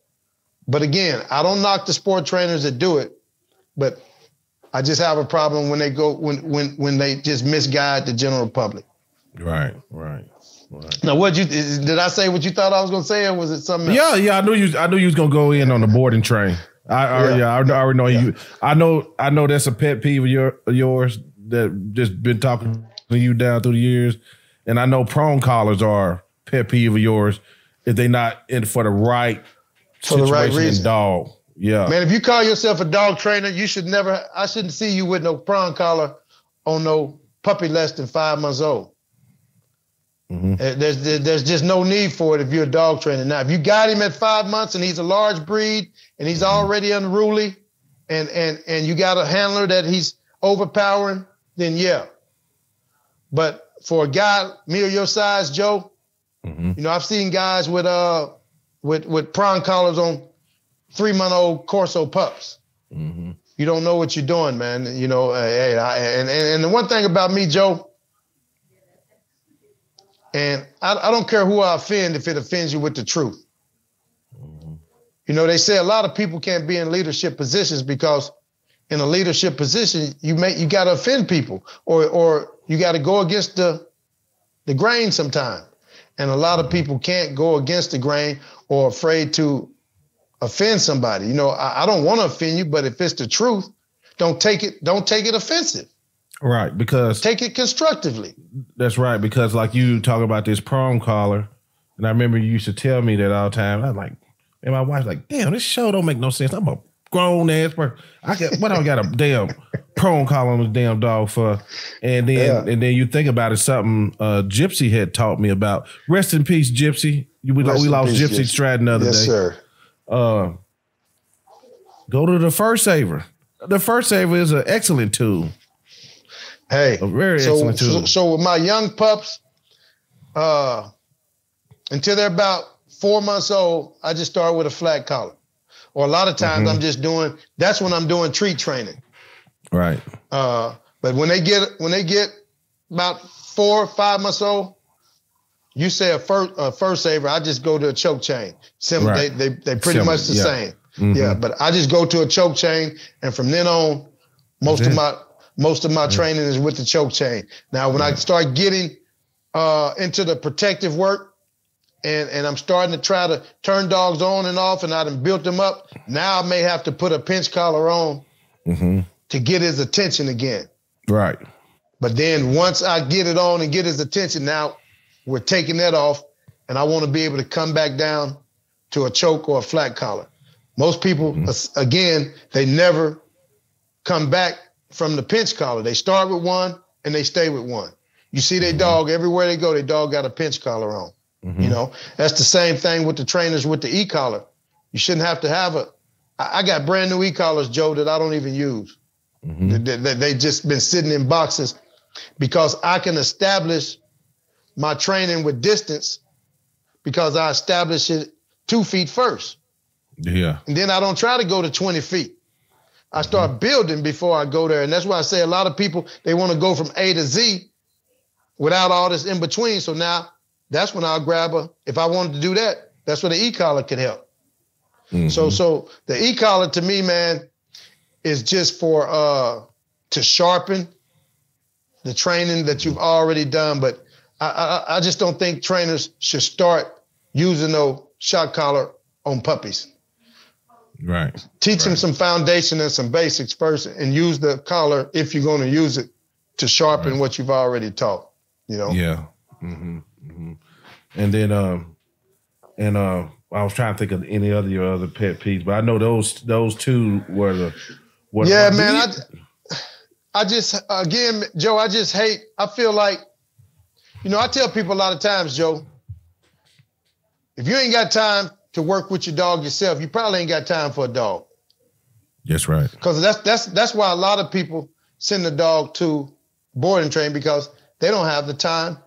But again, I don't knock the sport trainers that do it, but I just have a problem when they go when they just misguide the general public. Right. Now, did I say what you thought I was gonna say, or was it something else? Yeah. I knew you was gonna go in on the boarding train. I already know you. I know that's a pet peeve of yours that just been talking to you down through the years, and I know prong collars are pet peeve of yours if they not in for the right reason. Dog. Yeah. Man, if you call yourself a dog trainer, I shouldn't see you with no prong collar on no puppy less than 5 months old. Mm-hmm. There's just no need for it if you're a dog trainer. Now, if you got him at 5 months and he's a large breed and he's already unruly and you got a handler that he's overpowering, then yeah. But for a guy, me or your size, Joe, mm-hmm. I've seen guys with prong collars on 3-month-old Corso pups. Mm-hmm. You don't know what you're doing, man. And the one thing about me, Joe, and I don't care who I offend if it offends you with the truth. Mm-hmm. They say a lot of people can't be in leadership positions because in a leadership position, you got to offend people or you got to go against the grain sometime. And a lot of people can't go against the grain or afraid to offend somebody. I don't want to offend you, but if it's the truth, don't take it offensive. Right, because take it constructively. That's right, because like you talk about this prong collar, and I remember you used to tell me that all the time. I'm like, and my wife's like, damn, this show don't make no sense. I'm a grown ass person. What I got a damn prong collar on this damn dog for? And then you think about it, something Gypsy had taught me about. Rest in peace, Gypsy. We lost Gypsy Stratton the other day. Yes, sir. Go to the Fur Saver. The Fur Saver is an excellent tool. Hey, a very excellent tool. So with my young pups, until they're about 4 months old, I just start with a flat collar. Or a lot of times mm-hmm. That's when I'm doing treat training. Right. But when they get about 4 or 5 months old, you say a fur saver, I just go to a choke chain. Simple. Right. They pretty much the same. Mm-hmm. Yeah, but I just go to a choke chain, and from then on, most of my training is with the choke chain. Now, when I start getting into the protective work, and I'm starting to try to turn dogs on and off, and I done built them up, now I may have to put a pinch collar on mm-hmm. to get his attention again. Right. But then once I get it on and get his attention, now we're taking that off, and I want to be able to come back down to a choke or a flat collar. Most people, again, they never come back from the pinch collar. They start with one and they stay with one. You see their dog, everywhere they go, their dog got a pinch collar on. Mm-hmm. That's the same thing with the trainers with the e-collar. You shouldn't have to have I got brand new e-collars, Joe, that I don't even use. Mm-hmm. They just been sitting in boxes because I can establish my training with distance because I establish it 2 feet first. Yeah. And then I don't try to go to 20 feet. I start building before I go there. And that's why I say a lot of people, they want to go from A to Z without all this in between. So now that's when I'll grab if I wanted to do that, that's where the e-collar could help. Mm-hmm. So the e-collar to me, man, is just for to sharpen the training that you've already done. But I just don't think trainers should start using no shock collar on puppies. Right. Teach them some foundation and some basics first, and use the collar if you're going to use it to sharpen what you've already taught. Yeah. Mm-hmm. Mm-hmm. And then I was trying to think of any other your other pet peeves, but I know those two were the. Yeah, man. I just again, Joe. I just hate. I feel like, I tell people a lot of times, Joe, if you ain't got time to work with your dog yourself, you probably ain't got time for a dog. That's right. Because that's why a lot of people send the dog to boarding training, because they don't have the time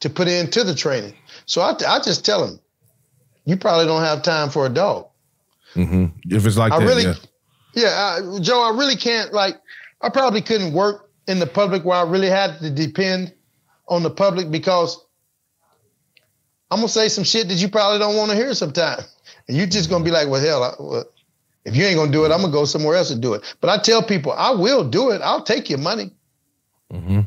to put into the training. So I just tell them, you probably don't have time for a dog. Mm-hmm. If it's like Joe, I really can't, like, I probably couldn't work in the public where I really had to depend on the public, because I'm going to say some shit that you probably don't want to hear sometimes. And you're just going to be like, well, hell, if you ain't going to do it, I'm going to go somewhere else to do it. But I tell people, I will do it. I'll take your money. Mm-hmm.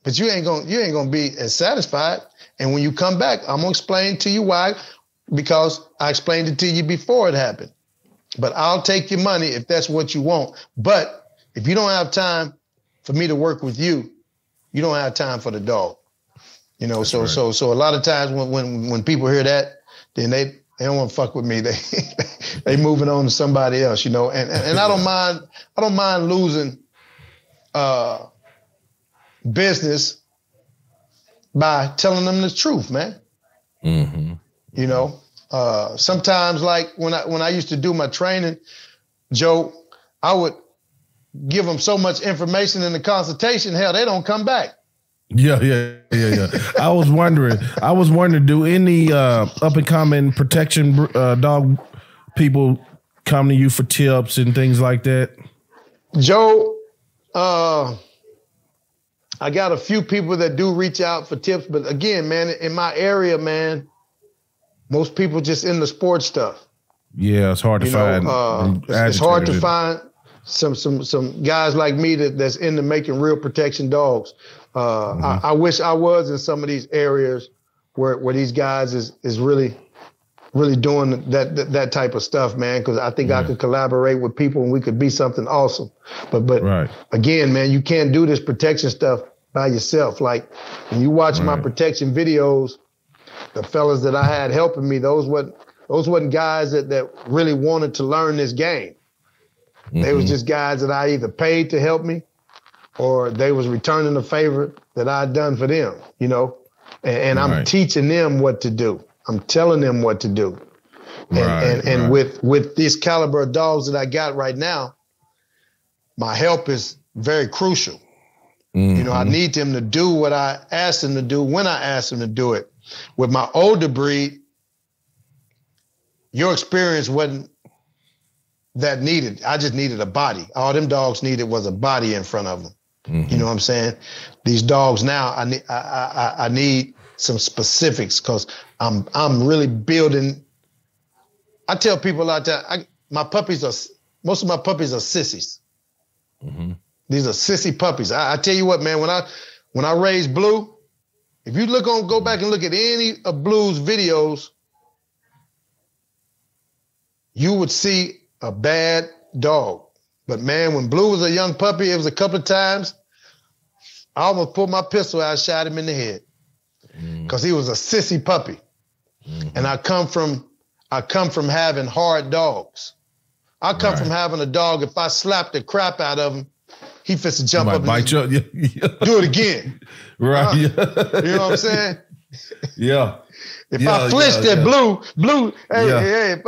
But you ain't going to be as satisfied. And when you come back, I'm going to explain to you why, because I explained it to you before it happened. But I'll take your money if that's what you want. But if you don't have time for me to work with you, you don't have time for the dog. You know, so a lot of times when people hear that, then they don't want to fuck with me. They moving on to somebody else, you know. And I don't mind losing business by telling them the truth, man. Mm-hmm. You know, sometimes, like when I used to do my training, Joe, I would give them so much information in the consultation, hell, they don't come back. Yeah. I was wondering, do any up and coming protection dog people come to you for tips and things like that? Joe, I got a few people that do reach out for tips, but again, man, in my area, man, most people just in the sports stuff. Yeah, it's hard to find. It's hard to find some guys like me that's into making real protection dogs. I wish I was in some of these areas where these guys is really doing that type of stuff, man. Because I think I could collaborate with people and we could be something awesome. But again, man, you can't do this protection stuff by yourself. Like when you watch my protection videos, the fellas that I had helping me, those wasn't guys that really wanted to learn this game. Mm-hmm. They was just guys that I either paid to help me, or they was returning a favor that I'd done for them, you know? And I'm teaching them what to do. I'm telling them what to do. And with this caliber of dogs that I got right now, my help is very crucial. Mm-hmm. You know, I need them to do what I asked them to do when I asked them to do it. With my older breed, your experience wasn't that needed. I just needed a body. All them dogs needed was a body in front of them. Mm-hmm. You know what I'm saying? These dogs now, I need some specifics, because I'm really building. I tell people out there, most of my puppies are sissies. Mm-hmm. These are sissy puppies. I tell you what, man, when I raised Blue, if you go back and look at any of Blue's videos, you would see a bad dog. But man, when Blue was a young puppy, it was a couple of times I almost pulled my pistol out and shot him in the head, because he was a sissy puppy. Mm-hmm. And I come from having hard dogs. I come from having a dog, if I slapped the crap out of him, he fits to jump up and bite you. Do it again. Right. You know what I'm saying? Yeah. If I flinched at Blue, hey,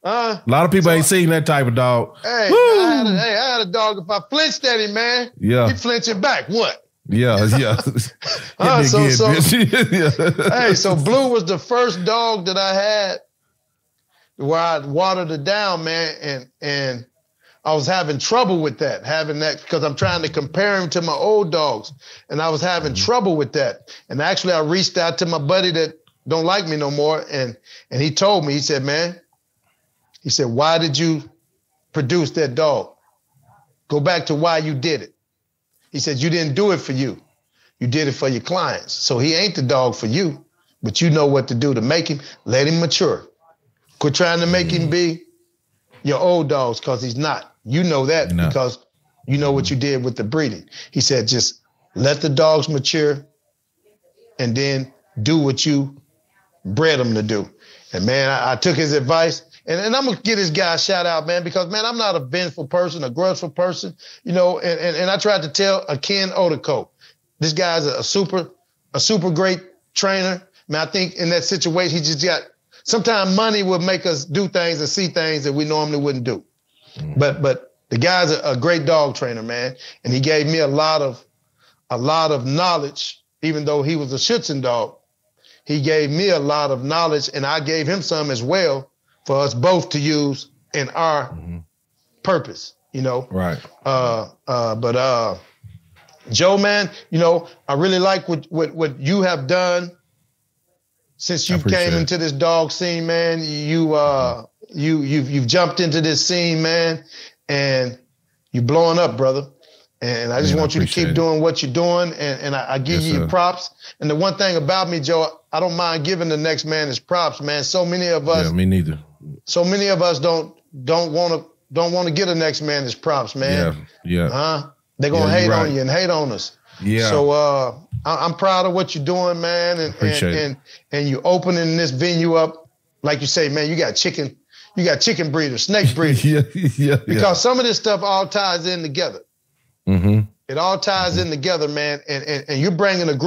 a lot of people ain't seen that type of dog. Hey, I had a dog. If I flinched at him, man, he flinching back. What? Yeah. Hey, so Blue was the first dog that I had where I watered it down, man, and I was having trouble with that, because I'm trying to compare him to my old dogs, and I was having trouble with that. And actually, I reached out to my buddy that don't like me no more, and he told me, he said, man, why did you produce that dog? Go back to why you did it. He said, you didn't do it for you. You did it for your clients. So he ain't the dog for you, but you know what to do to make him. Let him mature. Quit trying to make him be your old dogs, because he's not. You know that because you know what you did with the breeding. He said, just let the dogs mature and then do what you bred them to do. And man, I took his advice. And I'm going to give this guy a shout out, man, because, man, I'm not a vengeful person, a grudgeful person, you know, and I tried to tell Ken Odecote, this guy's a super great trainer. Man, I think in that situation, he just got sometimes money will make us do things and see things that we normally wouldn't do. But the guy's a great dog trainer, man. And he gave me a lot of knowledge, even though he was a Schützen dog. He gave me a lot of knowledge, and I gave him some as well for us both to use in our purpose, you know? Right. But Joe, man, you know, I really like what you have done since you came into this dog scene, man. You've jumped into this scene, man, and you're blowing up, brother. And I just want you to keep doing what you're doing, and I give you your props. And the one thing about me, Joe, I don't mind giving the next man his props, man. So many of us, me neither. So many of us don't want to get the next man his props, man. Yeah. They're gonna hate on you and hate on us. Yeah. So I'm proud of what you're doing, man, and you opening this venue up, like you say, man. You got chicken breeders, snake breeders. Because some of this stuff all ties in together. It all ties in together, man. And you're bringing you're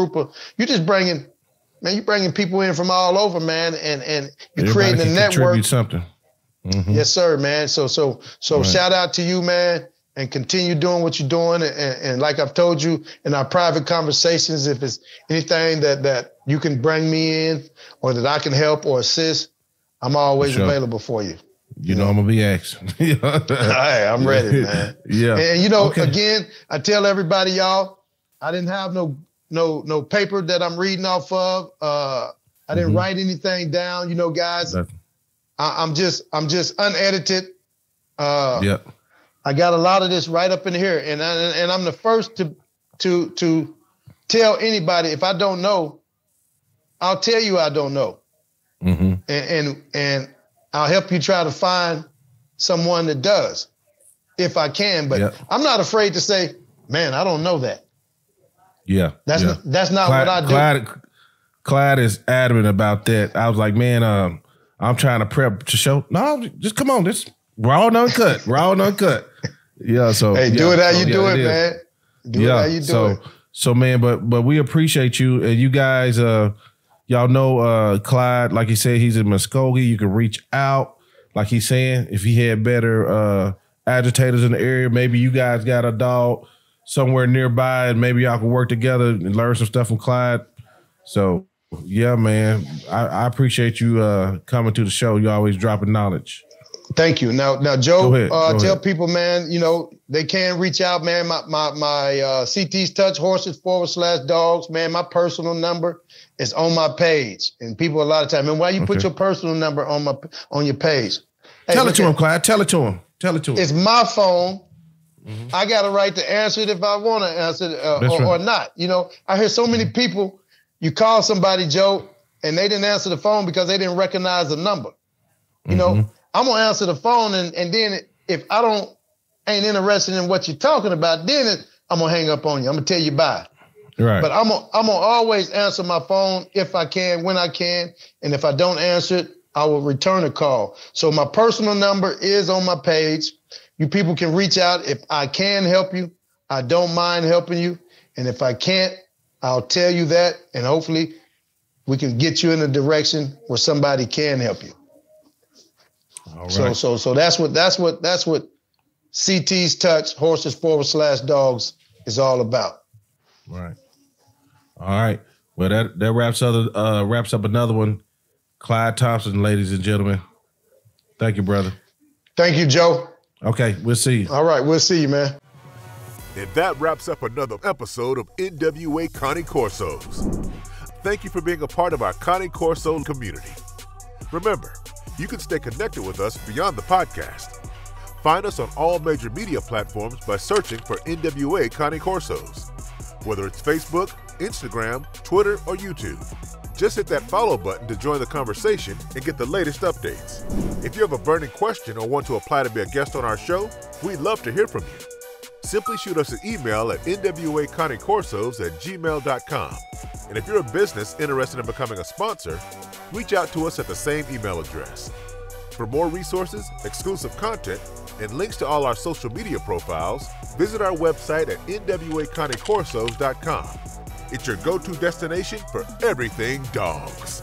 bringing people in from all over, man. And you're creating a network. Something. Yes, sir, man. So shout out to you, man. And continue doing what you're doing. And like I've told you in our private conversations, if it's anything that you can bring me in or that I can help or assist, I'm always available for you. You know I'm going to be asking. Hey, I'm ready, man. And you know, again, I tell everybody, y'all, I didn't have no paper that I'm reading off of. I didn't write anything down, you know, guys. I'm just unedited. I got a lot of this right up in here, and I'm the first to tell anybody if I don't know, I'll tell you I don't know, and I'll help you try to find someone that does, if I can. But I'm not afraid to say, man, I don't know that. That's not what I do. Clyde is adamant about that. I was like, man, I'm trying to prep to show. No, just come on, this raw and uncut, Yeah, so hey, do it how you do it, man. Do it how you do it. So man, but we appreciate you, and you guys. Y'all know Clyde, like he said, he's in Muskogee. You can reach out, like he's saying, if he had better agitators in the area. Maybe you guys got a dog somewhere nearby, and maybe y'all can work together and learn some stuff from Clyde. So yeah, man, I appreciate you coming to the show. You always dropping knowledge. Thank you. Now, Joe, Go ahead. People, man, you know, they can reach out, man. My CT's Touch Horses /dogs, man. My personal number is on my page, and people a lot of time. And why you put your personal number on your page? Hey, tell it to him, Clyde. Tell it to him. It's my phone. I got a right to answer it if I want to answer it or not. You know, I hear so many people. You call somebody, Joe, and they didn't answer the phone because they didn't recognize the number. You know. I'm gonna answer the phone, and then if I ain't interested in what you're talking about, then I'm gonna hang up on you. I'm gonna tell you bye. Right. But I'm gonna always answer my phone if I can, when I can, and if I don't answer it, I will return a call. So my personal number is on my page. You people can reach out if I can help you. I don't mind helping you, and if I can't, I'll tell you that, and hopefully we can get you in a direction where somebody can help you. All right. So that's what CT's Touch Horses /dogs is all about. Right. All right. Well, that wraps up another one. Clyde Thompson, ladies and gentlemen. Thank you, brother. Thank you, Joe. Okay, we'll see you. All right, we'll see you, man. And that wraps up another episode of NWA Cane Corsos. Thank you for being a part of our Cane Corso community. Remember, you can stay connected with us beyond the podcast. Find us on all major media platforms by searching for NWA Cane Corsos. Whether it's Facebook, Instagram, Twitter, or YouTube. Just hit that follow button to join the conversation and get the latest updates. If you have a burning question or want to apply to be a guest on our show, we'd love to hear from you. Simply shoot us an email at nwacanecorsos@gmail.com. And if you're a business interested in becoming a sponsor, reach out to us at the same email address. For more resources, exclusive content, and links to all our social media profiles, visit our website at nwacanecorsos.com. It's your go-to destination for everything dogs.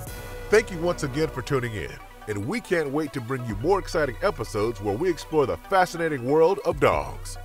Thank you once again for tuning in, and we can't wait to bring you more exciting episodes where we explore the fascinating world of dogs.